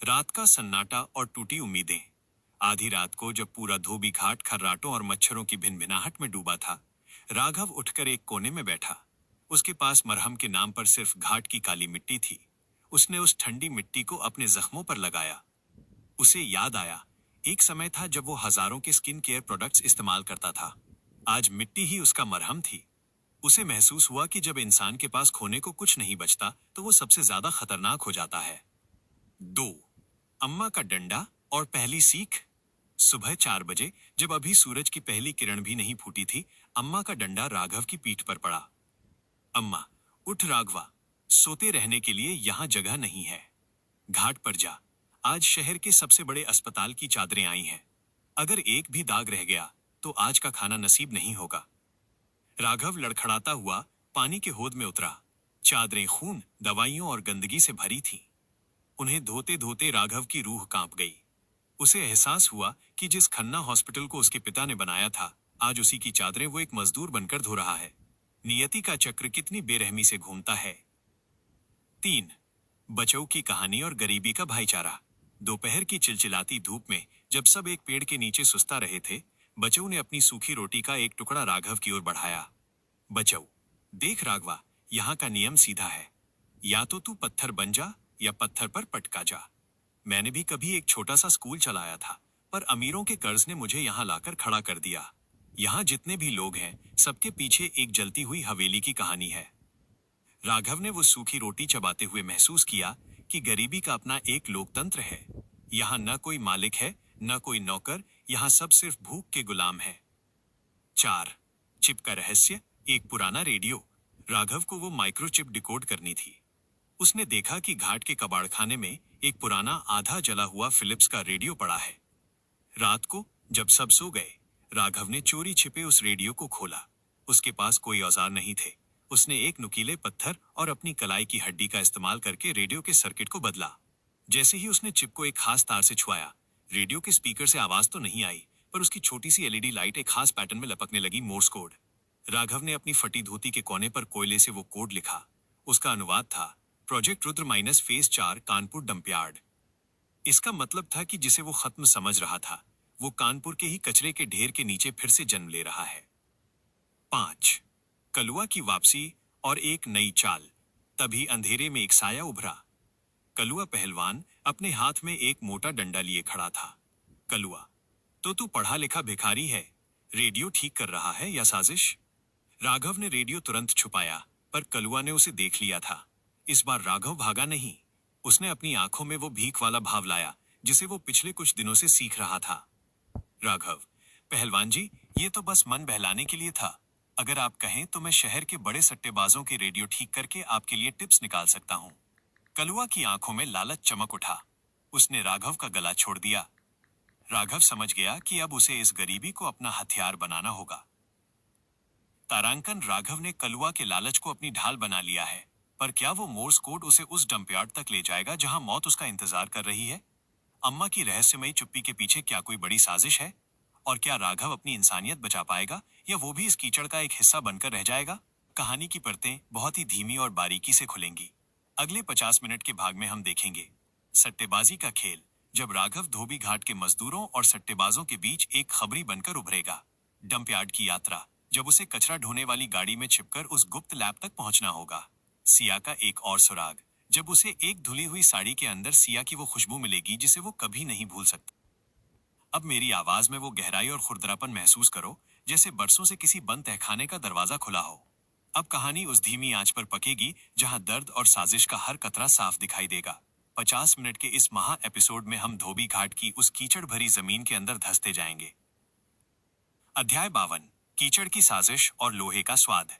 रात का सन्नाटा और टूटी उम्मीदें। आधी रात को जब पूरा धोबी घाट खर्राटों और मच्छरों की भिनभिनाहट में डूबा था, राघव उठकर एक कोने में बैठा। उसके पास मरहम के नाम पर सिर्फ घाट की काली मिट्टी थी। उसने उस ठंडी मिट्टी को अपने जख्मों पर लगाया। उसे याद आया, एक समय था जब वो हजारों के स्किन केयर प्रोडक्ट्स इस्तेमाल करता था। आज मिट्टी ही उसका मरहम थी। उसे महसूस हुआ कि जब इंसान के पास खोने को कुछ नहीं बचता तो वो सबसे ज्यादा खतरनाक हो जाता है। 2 अम्मा का डंडा और पहली सीख। सुबह 4 बजे, जब अभी सूरज की पहली किरण भी नहीं फूटी थी, अम्मा का डंडा राघव की पीठ पर पड़ा। अम्मा, उठ राघवा, सोते रहने के लिए यहाँ जगह नहीं है। घाट पर जा, आज शहर के सबसे बड़े अस्पताल की चादरें आई हैं। अगर एक भी दाग रह गया तो आज का खाना नसीब नहीं होगा। राघव लड़खड़ाता हुआ पानी के होद में उतरा। चादरें खून, दवाइयों और गंदगी से भरी थीं। उन्हें धोते धोते राघव की रूह कांप गई। उसे एहसास हुआ कि जिस खन्ना हॉस्पिटल को उसके पिता ने बनाया था, आज उसी की चादरें वो एक मजदूर बनकर धो रहा है। नियति का चक्र कितनी बेरहमी से घूमता है। 3 बचाऊ की कहानी और गरीबी का भाईचारा। दोपहर की चिलचिलाती धूप में जब सब एक पेड़ के नीचे सुस्ता रहे थे, बचाऊ ने अपनी सूखी रोटी का एक टुकड़ा राघव की ओर बढ़ाया। बचाऊ, देख राघवा, यहाँ का नियम सीधा है। या तो तू पत्थर बन जा या पत्थर पर पटका जा। मैंने भी कभी एक छोटा सा स्कूल चलाया था, पर अमीरों के कर्ज ने मुझे यहाँ लाकर खड़ा कर दिया। यहाँ जितने भी लोग हैं, सबके पीछे एक जलती हुई हवेली की कहानी है। राघव ने वो सूखी रोटी चबाते हुए महसूस किया कि गरीबी का अपना एक लोकतंत्र है। यहाँ न कोई मालिक है, न कोई नौकर, यहाँ सब सिर्फ भूख के गुलाम है। 4 चिप का रहस्य। एक पुराना रेडियो। राघव को वो माइक्रोचिप डिकोड करनी थी। उसने देखा कि घाट के कबाड़खाने में एक पुराना आधा जला हुआ फिलिप्स का रेडियो पड़ा है। रात को जब सब सो गए, राघव ने चोरी छिपे उस रेडियो को खोला। उसके पास कोई औजार नहीं थे। उसने एक नुकीले पत्थर और अपनी कलाई की हड्डी का इस्तेमाल करके रेडियो के सर्किट को बदला। जैसे ही उसने चिप को एक खास तार से छुआया, रेडियो के स्पीकर से आवाज तो नहीं आई, पर उसकी छोटी सी एलईडी लाइट एक खास पैटर्न में लपकने लगी। Morse code. राघव ने अपनी फटी धोती के कोने पर कोयले से वो कोड लिखा। उसका अनुवाद था, project Rudra minus phase 4 Kanpur dump yard. इसका मतलब था कि जिसे वो खत्म समझ रहा था, वो कानपुर के ही कचरे के ढेर के नीचे फिर से जन्म ले रहा है। 5 कलुआ की वापसी और एक नई चाल। तभी अंधेरे में एक साया उभरा। कलुआ पहलवान अपने हाथ में एक मोटा डंडा लिए खड़ा था। कलुआ, तो तू पढ़ा लिखा भिखारी है, रेडियो ठीक कर रहा है या साजिश? राघव ने रेडियो तुरंत छुपाया, पर कलुआ ने उसे देख लिया था। इस बार राघव भागा नहीं। उसने अपनी आंखों में वो भीख वाला भाव लाया जिसे वो पिछले कुछ दिनों से सीख रहा था। राघव, पहलवान जी, ये तो बस मन बहलाने के लिए था। अगर आप कहें तो मैं शहर के बड़े सट्टेबाजों के रेडियो ठीक करके आपके लिए टिप्स निकाल सकता हूँ। कलुआ की आंखों में लालच चमक उठा। उसने राघव का गला छोड़ दिया। राघव समझ गया कि अब उसे इस गरीबी को अपना हथियार बनाना होगा। तारांकन, राघव ने कलुआ के लालच को अपनी ढाल बना लिया है, पर क्या वो मोर्स कोड उसे उस डंपयार्ड तक ले जाएगा जहां मौत उसका इंतजार कर रही है? अम्मा की रहस्यमयी चुप्पी के पीछे क्या कोई बड़ी साजिश है? और क्या राघव अपनी इंसानियत बचा पाएगा या वो भी इस कीचड़ का एक हिस्सा बनकर रह जाएगा? कहानी की परतें बहुत ही धीमी और बारीकी से खुलेंगी। अगले 50 मिनट के भाग में हम देखेंगे सट्टेबाजी का खेल, जब राघव धोबी घाट के मजदूरों और सट्टेबाजों के बीच एक खबरी बनकर उभरेगा। डंपयार्ड की यात्रा, जब उसे कचरा ढोने वाली गाड़ी में छिपकर उस गुप्त लैब तक पहुंचना होगा। सिया का एक और सुराग, जब उसे एक धुली हुई साड़ी के अंदर सिया की वो खुशबू मिलेगी जिसे वो कभी नहीं भूल सकता। अब मेरी आवाज में वो गहराई और खुरदरापन महसूस करो, जैसे बरसों से किसी बंद तहखाने का दरवाजा खुला हो। अब कहानी उस धीमी आंच पर पकेगी जहां दर्द और साजिश का हर कतरा साफ दिखाई देगा। 50 मिनट के इस महा एपिसोड में हम धोबी घाट की उस कीचड़ भरी जमीन के अंदर धंसते जाएंगे। अध्याय 52, कीचड़ की साजिश और लोहे का स्वाद।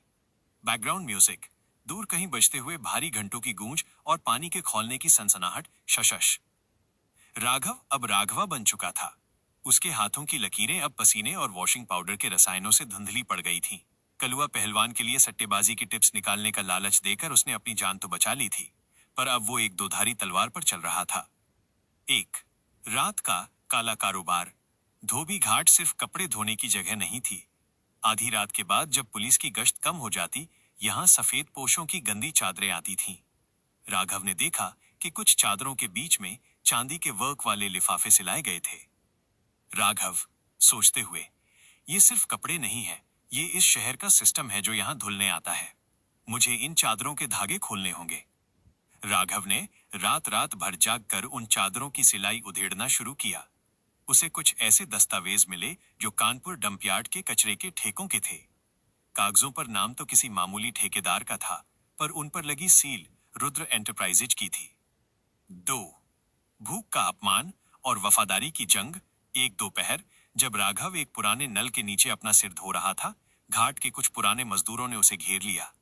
बैकग्राउंड म्यूजिक, दूर कहीं बजते हुए भारी घंटों की गूंज और पानी के खौलने की सनसनाहट। शशश। राघव अब राघवा बन चुका था। उसके हाथों की लकीरें अब पसीने और वॉशिंग पाउडर के रसायनों से धुंधली पड़ गई थीं। कलुआ पहलवान के लिए सट्टेबाजी की टिप्स निकालने का लालच देकर उसने अपनी जान तो बचा ली थी, पर अब वो एक दोधारी तलवार पर चल रहा था। 1 रात का काला कारोबार। धोबी घाट सिर्फ कपड़े धोने की जगह नहीं थी। आधी रात के बाद जब पुलिस की गश्त कम हो जाती, यहाँ सफेद पोशों की गंदी चादरें आती थीं। राघव ने देखा कि कुछ चादरों के बीच में चांदी के वर्क वाले लिफाफे सिलाए गए थे। राघव सोचते हुए, ये सिर्फ कपड़े नहीं है, ये इस शहर का सिस्टम है जो यहाँ धुलने आता है। मुझे इन चादरों के धागे खोलने होंगे। राघव ने रात रात भर जाग कर उन चादरों की सिलाई उधेड़ना शुरू किया। उसे कुछ ऐसे दस्तावेज मिले जो कानपुर डंपयार्ड के कचरे के ठेकों के थे। कागजों पर नाम तो किसी मामूली ठेकेदार का था, पर उन पर लगी सील रुद्र एंटरप्राइजेज की थी। 2. भूख का अपमान और वफादारी की जंग। एक दोपहर जब राघव एक पुराने नल के नीचे अपना सिर धो रहा था, घाट के कुछ पुराने मजदूरों ने उसे घेर लिया।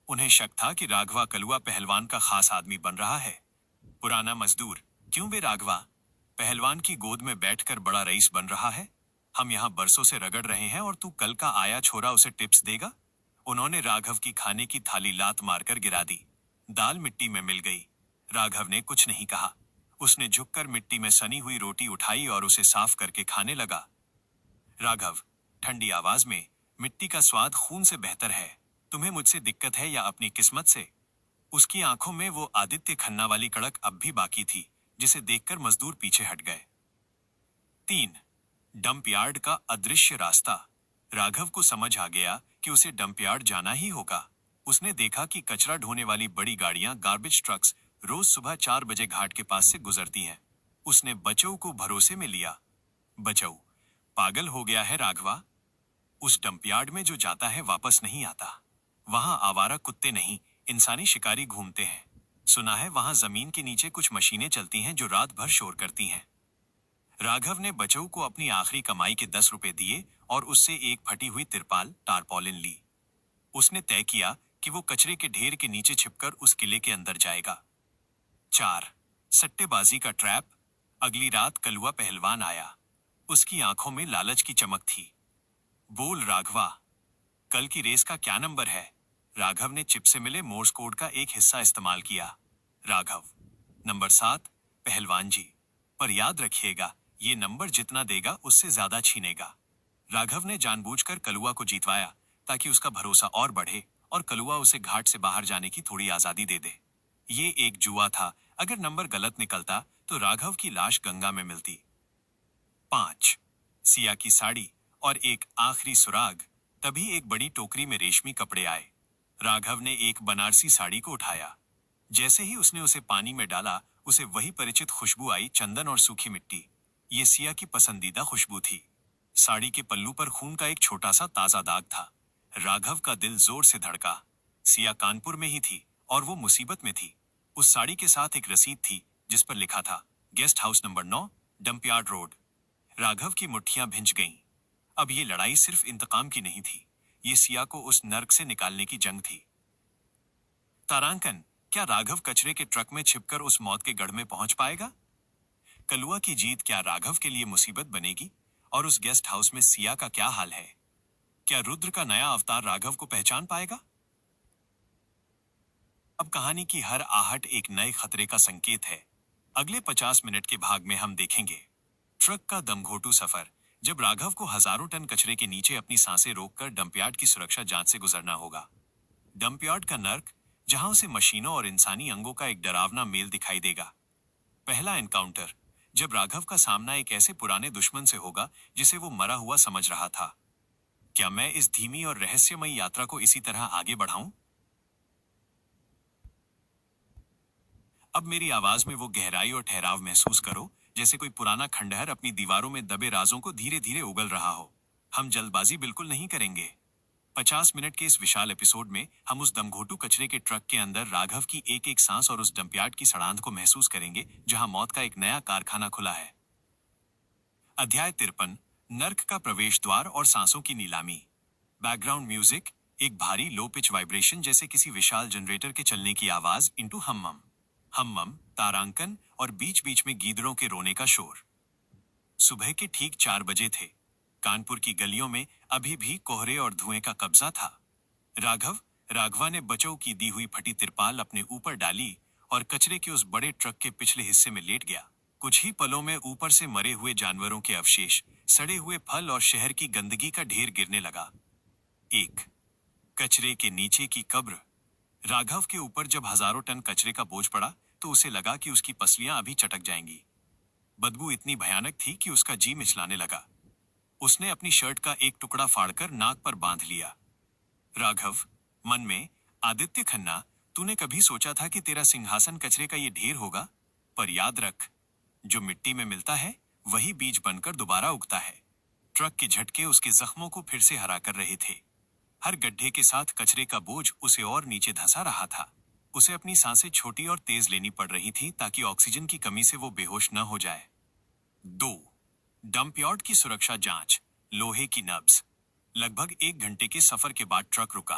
उन्हें शक था कि राघवा कलुआ पहलवान का खास आदमी बन रहा है। पुराना मजदूर, क्यों बे राघवा? पहलवान की गोद में बैठकर बड़ा रईस बन रहा है? हम यहाँ बरसों से रगड़ रहे हैं और तू कल का आया छोरा उसे टिप्स देगा? उन्होंने राघव की खाने की थाली लात मारकर गिरा दी। दाल मिट्टी में मिल गई। राघव ने कुछ नहीं कहा। उसने झुककर मिट्टी में सनी हुई रोटी उठाई और उसे साफ करके खाने लगा। राघव ठंडी आवाज में, मिट्टी का स्वाद खून से बेहतर है। तुम्हें मुझसे दिक्कत है या अपनी किस्मत से? उसकी आंखों में वो आदित्य खन्ना वाली कड़क अब भी बाकी थी, जिसे देखकर मजदूर पीछे हट गए। 3. डंपयार्ड का अदृश्य रास्ता। राघव को समझ आ गया कि उसे डंपयार्ड जाना ही होगा। उसने देखा कि कचरा ढोने वाली बड़ी गाड़ियां, गार्बेज ट्रक्स, रोज सुबह 4 बजे घाट के पास से गुजरती हैं। उसने बचऊ को भरोसे में लिया। बचऊ पागल हो गया है राघवा? उस डंपयार्ड में जो जाता है वापस नहीं आता। वहां आवारा कुत्ते नहीं, इंसानी शिकारी घूमते हैं। सुना है वहां जमीन के नीचे कुछ मशीनें चलती हैं जो रात भर शोर करती हैं। राघव ने बचऊ को अपनी आखिरी कमाई के 10 रुपए दिए और उससे एक फटी हुई तिरपाल टारपॉलिन ली। उसने तय किया कि वो कचरे के ढेर के नीचे छिपकर उस किले के अंदर जाएगा। 4. सट्टेबाजी का ट्रैप। अगली रात कलुआ पहलवान आया। उसकी आंखों में लालच की चमक थी। बोल राघवा, कल की रेस का क्या नंबर है? राघव ने चिप से मिले मोर्स कोड का एक हिस्सा इस्तेमाल किया। राघव, नंबर 7, पहलवान जी। पर याद रखिएगा, ये नंबर जितना देगा उससे ज्यादा छीनेगा। राघव ने जानबूझकर कलुआ को जीतवाया ताकि उसका भरोसा और बढ़े और कलुआ उसे घाट से बाहर जाने की थोड़ी आजादी दे दे। ये एक जुआ था। अगर नंबर गलत निकलता तो राघव की लाश गंगा में मिलती। 5. सिया की साड़ी और एक आखिरी सुराग। तभी एक बड़ी टोकरी में रेशमी कपड़े आए। राघव ने एक बनारसी साड़ी को उठाया। जैसे ही उसने उसे पानी में डाला, उसे वही परिचित खुशबू आई, चंदन और सूखी मिट्टी। ये सिया की पसंदीदा खुशबू थी। साड़ी के पल्लू पर खून का एक छोटा सा ताजा दाग था। राघव का दिल जोर से धड़का। सिया कानपुर में ही थी और वो मुसीबत में थी। उस साड़ी के साथ एक रसीद थी जिस पर लिखा था, guest house number 9, dump yard road. Raghav की मुट्ठियां भिंच गईं। अब ये लड़ाई सिर्फ इंतकाम की नहीं थी, ये सिया को उस नर्क से निकालने की जंग थी। तारांकन, क्या राघव कचरे के ट्रक में छिपकर उस मौत के गढ़ में पहुंच पाएगा? कलुआ की जीत क्या राघव के लिए मुसीबत बनेगी? और उस गेस्ट हाउस में सिया का क्या हाल है? क्या रुद्र का नया अवतार राघव को पहचान पाएगा? अब कहानी की हर आहट एक नए खतरे का संकेत है। अगले 50 मिनट के भाग में हम देखेंगे ट्रक का दमघोटू सफर, जब राघव को हजारों टन कचरे के नीचे अपनी सांसें रोककर डंपयार्ड की सुरक्षा जांच से गुजरना होगा। डंपयार्ड का नर्क, जहां उसे मशीनों और इंसानी अंगों का एक डरावना मेल दिखाई देगा। पहला एनकाउंटर, जब राघव का सामना एक ऐसे पुराने दुश्मन से होगा जिसे वो मरा हुआ समझ रहा था। क्या मैं इस धीमी और रहस्यमयी यात्रा को इसी तरह आगे बढ़ाऊं? अब मेरी आवाज में वो गहराई और ठहराव महसूस करो, जैसे कोई पुराना खंडहर अपनी दीवारों में दबे राजों को धीरे धीरे उगल रहा हो। हम जल्दबाजी बिल्कुल नहीं करेंगे। 50 मिनट के इस विशाल एपिसोड में हम उस दमघोटू कचरे के ट्रक के अंदर राघव की एक एक सांस और उस डंपयार्ड की सड़ांध को महसूस करेंगे, जहां मौत का एक नया कारखाना खुला है। अध्याय 53, नर्क का प्रवेश द्वार और सांसों की नीलामी। बैकग्राउंड म्यूजिक, एक भारी लो पिच वाइब्रेशन जैसे किसी विशाल जनरेटर के चलने की आवाज इंटू हम्मम हम्मम, तारांकन और बीच बीच में गीदड़ों के रोने का शोर। सुबह के ठीक 4 बजे थे। कानपुर की गलियों में अभी भी कोहरे और धुएं का कब्जा था। राघवा ने बचऊ की दी हुई फटी तिरपाल अपने ऊपर डाली और कचरे के उस बड़े ट्रक के पिछले हिस्से में लेट गया। कुछ ही पलों में ऊपर से मरे हुए जानवरों के अवशेष, सड़े हुए फल और शहर की गंदगी का ढेर गिरने लगा। एक कचरे के नीचे की कब्र। राघव के ऊपर जब हजारों टन कचरे का बोझ पड़ा तो उसे लगा कि उसकी पसलियां अभी चटक जाएंगी। बदबू इतनी भयानक थी कि उसका जी मिचलाने लगा। उसने अपनी शर्ट का एक टुकड़ा फाड़कर नाक पर बांध लिया। राघव, मन में, आदित्य खन्ना, तूने कभी सोचा था कि तेरा सिंहासन कचरे का ये ढेर होगा? पर याद रख, जो मिट्टी में मिलता है वही बीज बनकर दोबारा उगता है। ट्रक के झटके उसके जख्मों को फिर से हरा कर रहे थे। हर गड्ढे के साथ कचरे का बोझ उसे और नीचे धंसा रहा था। उसे अपनी सांसें छोटी और तेज लेनी पड़ रही थी ताकि ऑक्सीजन की कमी से वो बेहोश न हो जाए। 2 डंपयार्ड की सुरक्षा जांच। लोहे की नब्ज। लगभग 1 घंटे के सफर के बाद ट्रक रुका।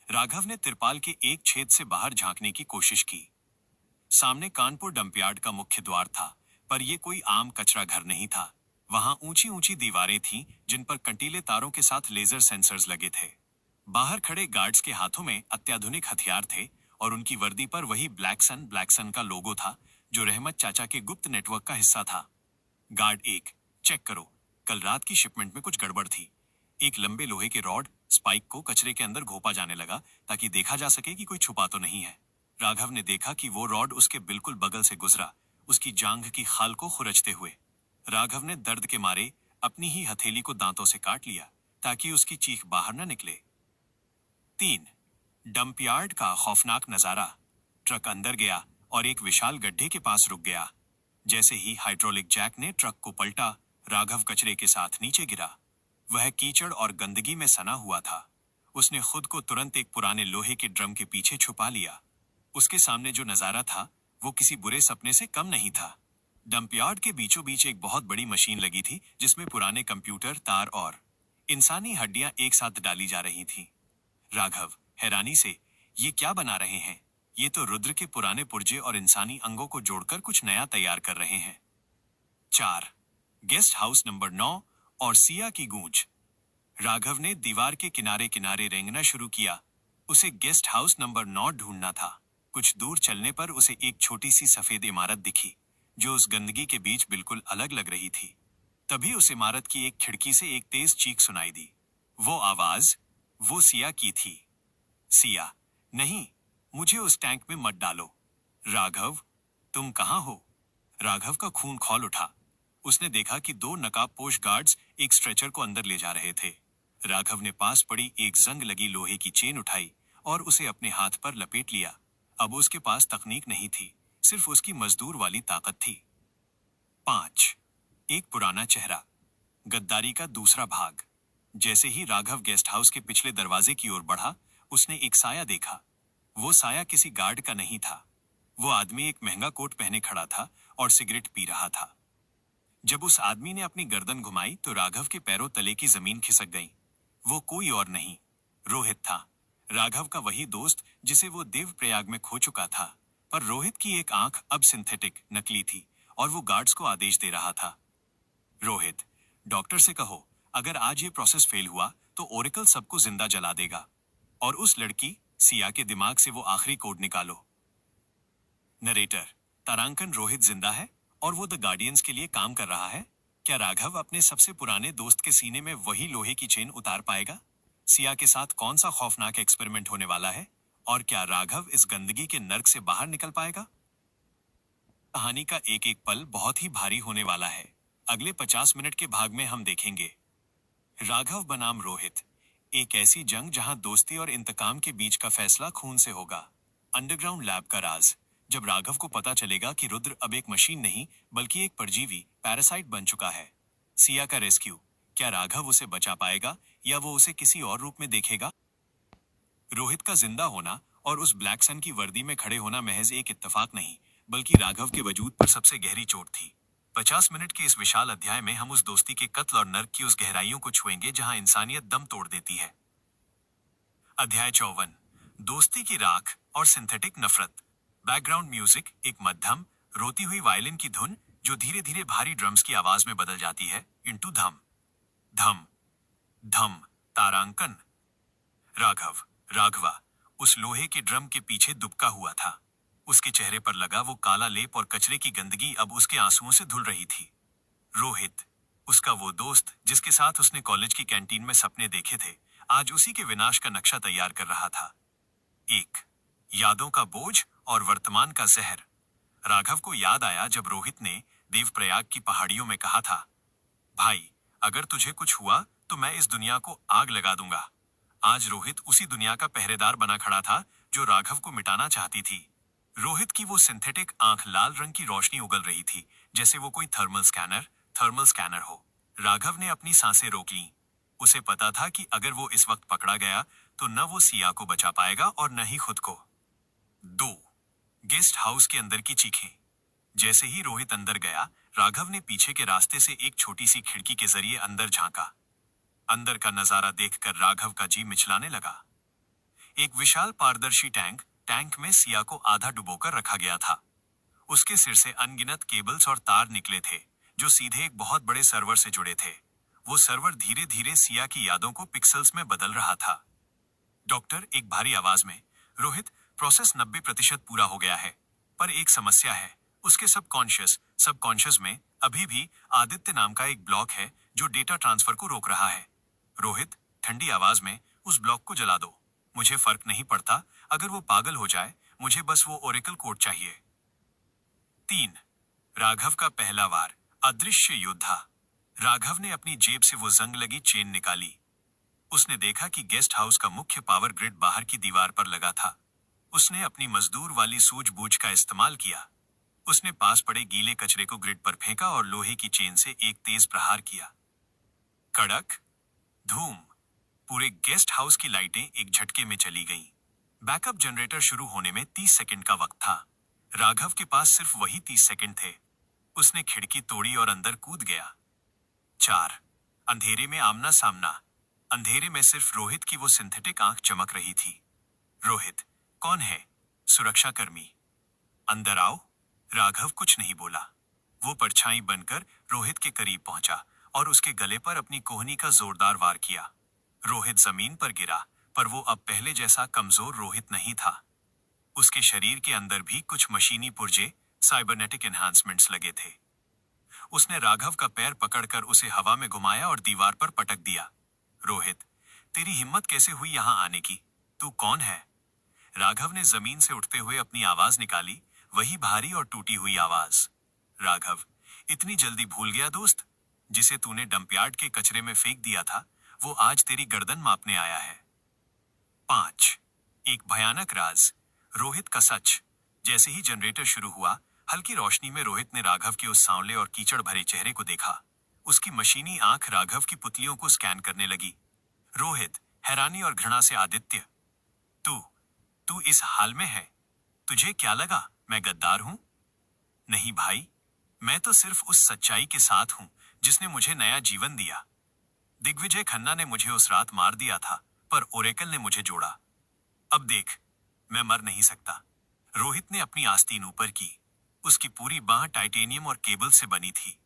राघव ने तिरपाल के एक छेद से बाहर झांकने की कोशिश की। सामने कानपुर डंपयार्ड का मुख्य द्वार था, पर यह कोई आम कचरा घर नहीं था। वहां ऊंची ऊंची दीवारें थीं, जिन पर कंटीले तारों के साथ लेजर सेंसर्स लगे थे। बाहर खड़े गार्ड्स के हाथों में अत्याधुनिक हथियार थे और उनकी वर्दी पर वही ब्लैक सन का लोगो था, जो रहमत चाचा के गुप्त नेटवर्क का हिस्सा था। गार्ड 1, चेक करो, कल रात की शिपमेंट में कुछ गड़बड़ थी। एक लंबे लोहे के रॉड स्पाइक को कचरे के अंदर घोपा जाने लगा ताकि देखा जा सके कि कोई छुपा तो नहीं है। राघव ने देखा कि वो रॉड उसके बिल्कुल बगल से गुजरा, उसकी जांघ की खाल को खुरचते हुए। राघव ने दर्द के मारे अपनी ही हथेली को दांतों से काट लिया ताकि उसकी चीख बाहर न निकले। 3 डंपयार्ड का खौफनाक नजारा। ट्रक अंदर गया और एक विशाल गड्ढे के पास रुक गया। जैसे ही हाइड्रोलिक जैक ने ट्रक को पलटा, राघव कचरे के साथ नीचे गिरा। वह कीचड़ और गंदगी में सना हुआ था। उसने खुद को तुरंत एक पुराने लोहे के ड्रम के पीछे छुपा लिया। उसके सामने जो नजारा था वो किसी बुरे सपने से कम नहीं था। डंपयार्ड के बीचों बीच एक बहुत बड़ी मशीन लगी थी, जिसमें पुराने कंप्यूटर, तार और इंसानी हड्डियां एक साथ डाली जा रही थीं। राघव हैरानी से, ये क्या बना रहे हैं? ये तो रुद्र के पुराने पुर्जे और इंसानी अंगों को जोड़कर कुछ नया तैयार कर रहे हैं। 4 गेस्ट हाउस नंबर 9 और सिया की गूंज। राघव ने दीवार के किनारे किनारे रेंगना शुरू किया। उसे गेस्ट हाउस नंबर 9 ढूंढना था। कुछ दूर चलने पर उसे एक छोटी सी सफेद इमारत दिखी, जो उस गंदगी के बीच बिल्कुल अलग लग रही थी। तभी उस इमारत की एक खिड़की से एक तेज चीख सुनाई दी। वो आवाज, वो सिया की थी। सिया, नहीं, मुझे उस टैंक में मत डालो। राघव, तुम कहां हो? राघव का खून खौल उठा। उसने देखा कि 2 नकाबपोश गार्ड्स एक स्ट्रेचर को अंदर ले जा रहे थे। राघव ने पास पड़ी एक जंग लगी लोहे की चेन उठाई और उसे अपने हाथ पर लपेट लिया। अब उसके पास तकनीक नहीं थी, सिर्फ उसकी मजदूर वाली ताकत थी। 5 एक पुराना चेहरा। गद्दारी का दूसरा भाग। जैसे ही राघव गेस्ट हाउस के पिछले दरवाजे की ओर बढ़ा, उसने एक साया देखा। वो साया किसी गार्ड का नहीं था। वो आदमी एक महंगा कोट पहने खड़ा था और सिगरेट पी रहा था। जब उस आदमी ने अपनी गर्दन घुमाई तो राघव के पैरों तले की जमीन खिसक गई। वो कोई और नहीं, रोहित था। राघव का वही दोस्त जिसे वो देवप्रयाग में खो चुका था। पर रोहित की एक आंख अब सिंथेटिक, नकली थी और वो गार्ड्स को आदेश दे रहा था। रोहित, डॉक्टर से कहो, अगर आज ये प्रोसेस फेल हुआ तो ओरेकल सबको जिंदा जला देगा। और उस लड़की सिया के दिमाग से वो आखिरी कोड निकालो। नरेटर, तारांकन, रोहित जिंदा है और वो द गार्डियंस के लिए काम कर रहा है। क्या राघव अपने सबसे पुराने दोस्त के सीने में वही लोहे की चेन उतार पाएगा? सिया के साथ कौन सा खौफनाक एक्सपेरिमेंट होने वाला है? और क्या राघव इस गंदगी के नर्क से बाहर निकल पाएगा? कहानी का एक एक पल बहुत ही भारी होने वाला है। अगले 50 मिनट के भाग में हम देखेंगे राघव बनाम रोहित, एक ऐसी जंग जहां दोस्ती और इंतकाम के बीच का फैसला खून से होगा। अंडरग्राउंड लैब का राज। जब राघव को पता चलेगा कि रुद्र अब एक मशीन नहीं बल्कि एक परजीवी पैरासाइट बन चुका है। सिया का रेस्क्यू। क्या राघव उसे बचा पाएगा या वो उसे किसी और रूप में देखेगा? रोहित का जिंदा होना और उस ब्लैक सन की वर्दी में खड़े होना महज एक इत्तेफाक नहीं, बल्कि राघव के वजूद पर सबसे गहरी चोट थी। 50 मिनट के इस विशाल अध्याय में हम उस दोस्ती के कत्ल और नर्क की उस गहराइयों को छुएंगे जहां इंसानियत दम तोड़ देती है। अध्याय 54, दोस्ती की राख और सिंथेटिक नफरत। बैकग्राउंड म्यूजिक, एक मध्यम रोती हुई वायलिन की धुन जो धीरे धीरे भारी ड्रम्स की आवाज में बदल जाती है, इंटू धम धम धम। तारांकन। राघवा उस लोहे के ड्रम के पीछे दुबका हुआ था। उसके चेहरे पर लगा वो काला लेप और कचरे की गंदगी अब उसके आंसुओं से धुल रही थी। रोहित, उसका वो दोस्त जिसके साथ उसने कॉलेज की कैंटीन में सपने देखे थे, आज उसी के विनाश का नक्शा तैयार कर रहा था। एक, यादों का बोझ और वर्तमान का जहर। राघव को याद आया जब रोहित ने देवप्रयाग की पहाड़ियों में कहा था, भाई, अगर तुझे कुछ हुआ तो मैं इस दुनिया को आग लगा दूंगा। आज रोहित उसी दुनिया का पहरेदार बना खड़ा था जो राघव को मिटाना चाहती थी। रोहित की वो सिंथेटिक आंख लाल रंग की रोशनी उगल रही थी, जैसे वो कोई थर्मल स्कैनर हो। राघव ने अपनी सांसें रोक लीं। उसे पता था कि अगर वो इस वक्त पकड़ा गया तो न वो सिया को बचा पाएगा और न ही खुद को। 2, गेस्ट हाउस के अंदर की चीखें। जैसे ही रोहित अंदर गया, राघव ने पीछे के रास्ते से एक छोटी सी खिड़की के जरिए अंदर झांका। अंदर का नजारा देखकर राघव का जी मिचलाने लगा। एक विशाल पारदर्शी टैंक में सिया को आधा डुबोकर रखा गया था। उसके सिर से अनगिनत केबल्स और तार निकले थे जो सीधे एक बहुत बड़े सर्वर से जुड़े थे। वो सर्वर धीरे धीरे सिया की यादों को पिक्सल्स में बदल रहा था। डॉक्टर, एक भारी आवाज में, रोहित, प्रोसेस 90% पूरा हो गया है, पर एक समस्या है। उसके सबकॉन्शियस में अभी भी आदित्य नाम का एक ब्लॉक है जो डेटा ट्रांसफर को रोक रहा है। रोहित, ठंडी आवाज में, उस ब्लॉक को जला दो। मुझे फर्क नहीं पड़ता अगर वो पागल हो जाए, मुझे बस वो ओरेकल कोड चाहिए। 3, राघव का पहला वार, अदृश्य योद्धा। राघव ने अपनी जेब से वो जंग लगी चेन निकाली। उसने देखा कि गेस्ट हाउस का मुख्य पावर ग्रिड बाहर की दीवार पर लगा था। उसने अपनी मजदूर वाली सूझबूझ का इस्तेमाल किया। उसने पास पड़े गीले कचरे को ग्रिड पर फेंका और लोहे की चेन से एक तेज प्रहार किया। कड़क, धूम, पूरे गेस्ट हाउस की लाइटें एक झटके में चली गईं। बैकअप जनरेटर शुरू होने में 30 सेकंड का वक्त था। राघव के पास सिर्फ वही 30 सेकंड थे। उसने खिड़की तोड़ी और अंदर कूद गया। 4, अंधेरे में आमना सामना। अंधेरे में सिर्फ रोहित की वो सिंथेटिक आंख चमक रही थी। रोहित, कौन है? सुरक्षाकर्मी। अंदर आओ। राघव कुछ नहीं बोला। वो परछाई बनकर रोहित के करीब पहुंचा और उसके गले पर अपनी कोहनी का जोरदार वार किया। रोहित जमीन पर गिरा, पर वो अब पहले जैसा कमजोर रोहित नहीं था। उसके शरीर के अंदर भी कुछ मशीनी पुर्जे, साइबरनेटिक एनहांसमेंट्स लगे थे। उसने राघव का पैर पकड़कर उसे हवा में घुमाया और दीवार पर पटक दिया। रोहित, तेरी हिम्मत कैसे हुई यहां आने की? तू कौन है? राघव ने जमीन से उठते हुए अपनी आवाज निकाली, वही भारी और टूटी हुई आवाज। राघव, इतनी जल्दी भूल गया दोस्त? जिसे तूने डंपयार्ड के कचरे में फेंक दिया था, वो आज तेरी गर्दन मापने आया है। 5, एक भयानक राज, रोहित का सच। जैसे ही जनरेटर शुरू हुआ, हल्की रोशनी में रोहित ने राघव के उस सांवले और कीचड़ भरे चेहरे को देखा। उसकी मशीनी आंख राघव की पुतलियों को स्कैन करने लगी। रोहित, हैरानी और घृणा से आदित्य, तू तू इस हाल में है? तुझे क्या लगा मैं गद्दार हूं? नहीं भाई, मैं तो सिर्फ उस सच्चाई के साथ हूं जिसने मुझे नया जीवन दिया। दिग्विजय खन्ना ने मुझे उस रात मार दिया था, पर ओरेकल ने मुझे जोड़ा। अब देख, मैं मर नहीं सकता। रोहित ने अपनी आस्तीन ऊपर की। उसकी पूरी बांह टाइटेनियम और केबल से बनी थी।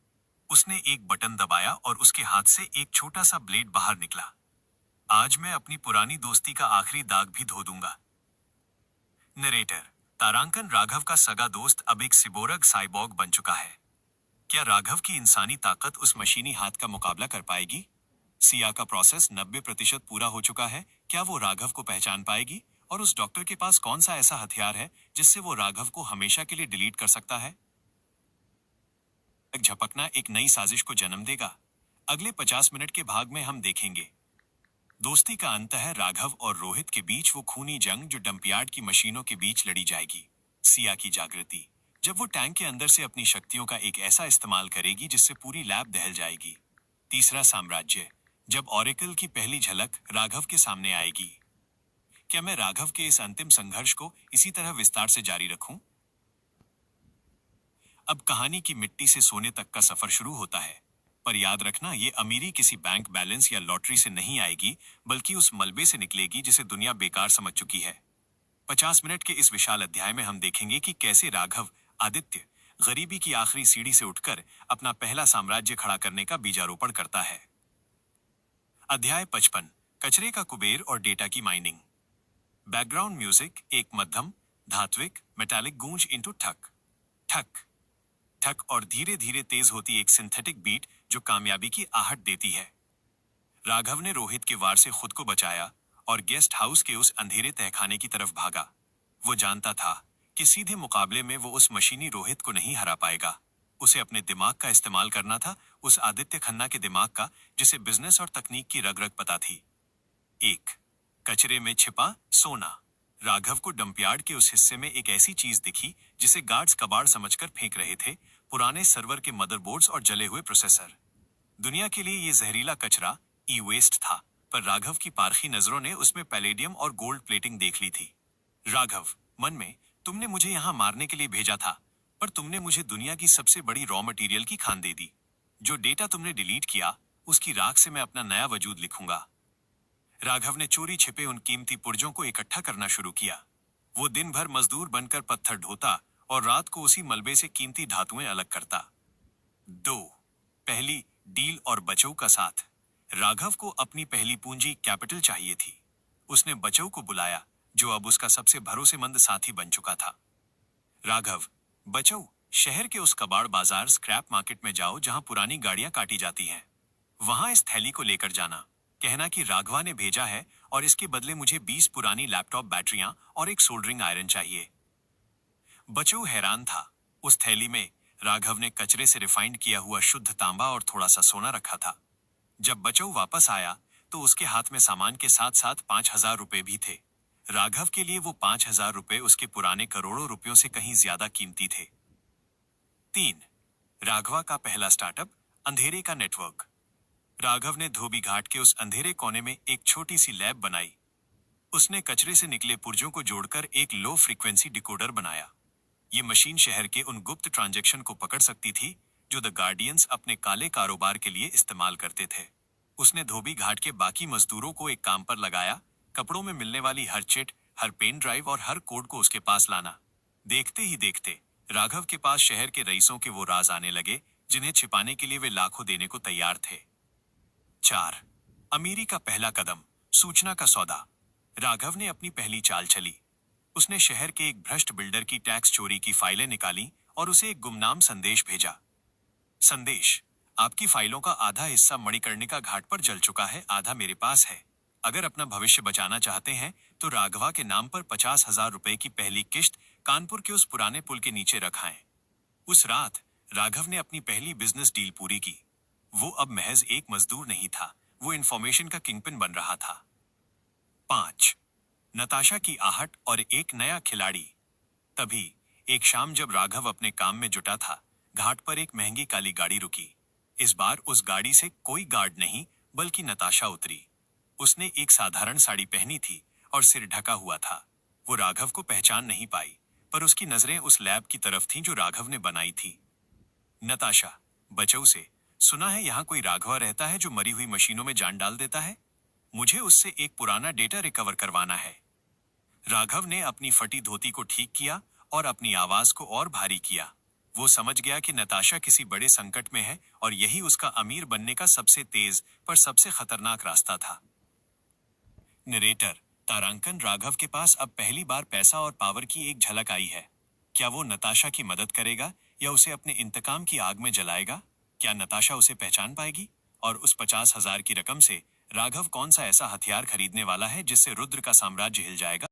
उसने एक बटन दबाया और उसके हाथ से एक छोटा सा ब्लेड बाहर निकला। आज मैं अपनी पुरानी दोस्ती का आखिरी दाग भी धो दूंगा। नरेटर, तारांकन, राघव का सगा दोस्त अब एक सिबोरग साइबॉग बन चुका है। क्या राघव की इंसानी ताकत उस मशीनी हाथ का मुकाबला कर पाएगी? सिया का प्रोसेस 90% पूरा हो चुका है। क्या वो राघव को पहचान पाएगी? और उस डॉक्टर के पास कौन सा ऐसा हथियार है जिससे वो राघव को हमेशा के लिए डिलीट कर सकता है? झपकना एक नई साजिश को जन्म देगा। अगले 50 मिनट के भाग में हम देखेंगे दोस्ती का अंत है राघव और रोहित के बीच वो खूनी जंग जो डंपयार्ड की मशीनों के बीच लड़ी जाएगी। सिया की जागृति, जब वो टैंक के अंदर से अपनी शक्तियों का एक ऐसा इस्तेमाल करेगी जिससे पूरी लैब दहल जाएगी। तीसरा साम्राज्य, जब ओरेकल की पहली झलक राघव के सामने आएगी। क्या मैं राघव के इस अंतिम संघर्ष को इसी तरह विस्तार से जारी रखूं? अब कहानी की मिट्टी से सोने तक का सफर शुरू होता है। पर याद रखना, ये अमीरी किसी बैंक बैलेंस या लॉटरी से नहीं आएगी, बल्कि उस मलबे से निकलेगी जिसे दुनिया बेकार समझ चुकी है। 50 मिनट के इस विशाल अध्याय में हम देखेंगे कि कैसे राघव, आदित्य, गरीबी की आखिरी सीढ़ी से उठकर अपना पहला साम्राज्य खड़ा करने का बीजारोपण करता है। अध्याय 55, कचरे का कुबेर और डेटा की माइनिंग। बैकग्राउंड म्यूजिक, एक मध्यम धात्विक मेटालिक गूंज इनटू ठक ठक ठक और धीरे धीरे तेज होती एक सिंथेटिक बीट जो कामयाबी की आहट देती है। राघव ने रोहित के वार से खुद को बचाया और गेस्ट हाउस के उस अंधेरे तहखाने की तरफ भागा। वो जानता था कि सीधे मुकाबले में वो उस मशीनी रोहित को नहीं हरा पाएगा। उसे अपने दिमाग का इस्तेमाल करना था, उस आदित्य खन्ना के दिमाग का जिसे बिजनेस और तकनीक की रग रग पता थी। एक कचरे में छिपा सोना। राघव को डंपयार्ड के उस हिस्से में एक ऐसी चीज दिखी जिसे गार्ड्स कबाड़ समझकर फेंक रहे थे, पुराने सर्वर के मदरबोर्ड्स और जले हुए प्रोसेसर। दुनिया के लिए ये जहरीला कचरा ई वेस्ट था, पर राघव की पारखी नजरों ने उसमें पैलेडियम और गोल्ड प्लेटिंग देख ली थी। राघव, मन में, तुमने मुझे यहां मारने के लिए भेजा था, पर तुमने मुझे दुनिया की सबसे बड़ी रॉ मटेरियल की खान दे दी। जो डेटा तुमने डिलीट किया, उसकी राख से मैं अपना नया वजूद लिखूंगा। राघव ने चोरी छिपे उन कीमती पुर्जों को इकट्ठा करना शुरू किया। वो दिन भर मजदूर बनकर पत्थर ढोता और रात को उसी मलबे से कीमती धातुएं अलग करता। 2. पहली डील और बचऊ का साथ। राघव को अपनी पहली पूंजी कैपिटल चाहिए थी। उसने बचऊ को बुलाया, जो अब उसका सबसे भरोसेमंद साथी बन चुका था। राघव, बचऊ, शहर के उस कबाड़ बाजार स्क्रैप मार्केट में जाओ जहां पुरानी गाड़ियां काटी जाती हैं। वहां इस थैली को लेकर जाना, कहना कि राघवा ने भेजा है और इसके बदले मुझे 20 पुरानी लैपटॉप बैटरियां और एक सोल्डरिंग आयरन चाहिए। बचऊ हैरान था। उस थैली में राघव ने कचरे से रिफाइंड किया हुआ शुद्ध तांबा और थोड़ा सा सोना रखा था। जब बचऊ वापस आया तो उसके हाथ में सामान के साथ साथ 5,000 रुपए भी थे। राघव के लिए वो 5,000 रुपए उसके पुराने करोड़ों रुपयों से कहीं ज्यादा कीमती थे। 3. राघवा का पहला स्टार्टअप, अंधेरे का नेटवर्क। राघव ने धोबी घाट के उस अंधेरे कोने में एक छोटी सी लैब बनाई। उसने कचरे से निकले पुर्जों को जोड़कर एक लो फ्रीक्वेंसी डिकोडर बनाया। ये मशीन शहर के उन गुप्त ट्रांजैक्शन को पकड़ सकती थी जो द गार्डियंस अपने काले कारोबार के लिए इस्तेमाल करते थे। उसने धोबी घाट के बाकी मजदूरों को एक काम पर लगाया, कपड़ों में मिलने वाली हर चिट, हर पेन ड्राइव और हर कोड को उसके पास लाना। देखते ही देखते राघव के पास शहर के रईसों के वो राज आने लगे जिन्हें छिपाने के लिए वे लाखों देने को तैयार थे। 4. अमीरी का पहला कदम, सूचना का सौदा। राघव ने अपनी पहली चाल चली। उसने शहर के एक भ्रष्ट बिल्डर की टैक्स चोरी की फाइलें निकाली और उसे एक गुमनाम संदेश भेजा। संदेश, आपकी फाइलों का आधा हिस्सा मणिकर्णिका घाट पर जल चुका है, आधा मेरे पास है। अगर अपना भविष्य बचाना चाहते हैं तो राघवा के नाम पर 50,000 रुपए की पहली किश्त कानपुर के उस पुराने पुल के नीचे रखाएं। उस रात राघव ने अपनी पहली बिजनेस डील पूरी की। वो अब महज एक मजदूर नहीं था, वो इंफॉर्मेशन का किंगपिन बन रहा था। 5. नताशा की आहट और एक नया खिलाड़ी। तभी एक शाम जब राघव अपने काम में जुटा था, घाट पर एक महंगी काली गाड़ी रुकी। इस बार उस गाड़ी से कोई गार्ड नहीं बल्कि नताशा उतरी। उसने एक साधारण साड़ी पहनी थी और सिर ढका हुआ था। वो राघव को पहचान नहीं पाई, पर उसकी नजरें उस लैब की तरफ थीं जो राघव ने बनाई थी। नताशा, बचऊ से, सुना है यहाँ कोई राघवा रहता है जो मरी हुई मशीनों में जान डाल देता है। मुझे उससे एक पुराना डेटा रिकवर करवाना है। राघव ने अपनी फटी धोती को ठीक किया और अपनी आवाज को और भारी किया। वो समझ गया कि नताशा किसी बड़े संकट में है और यही उसका अमीर बनने का सबसे तेज पर सबसे खतरनाक रास्ता था। नरेटर, तारांकन, राघव के पास अब पहली बार पैसा और पावर की एक झलक आई है। क्या वो नताशा की मदद करेगा या उसे अपने इंतकाम की आग में जलाएगा? क्या नताशा उसे पहचान पाएगी? और उस 50,000 की रकम से राघव कौन सा ऐसा हथियार खरीदने वाला है जिससे रुद्र का साम्राज्य हिल जाएगा?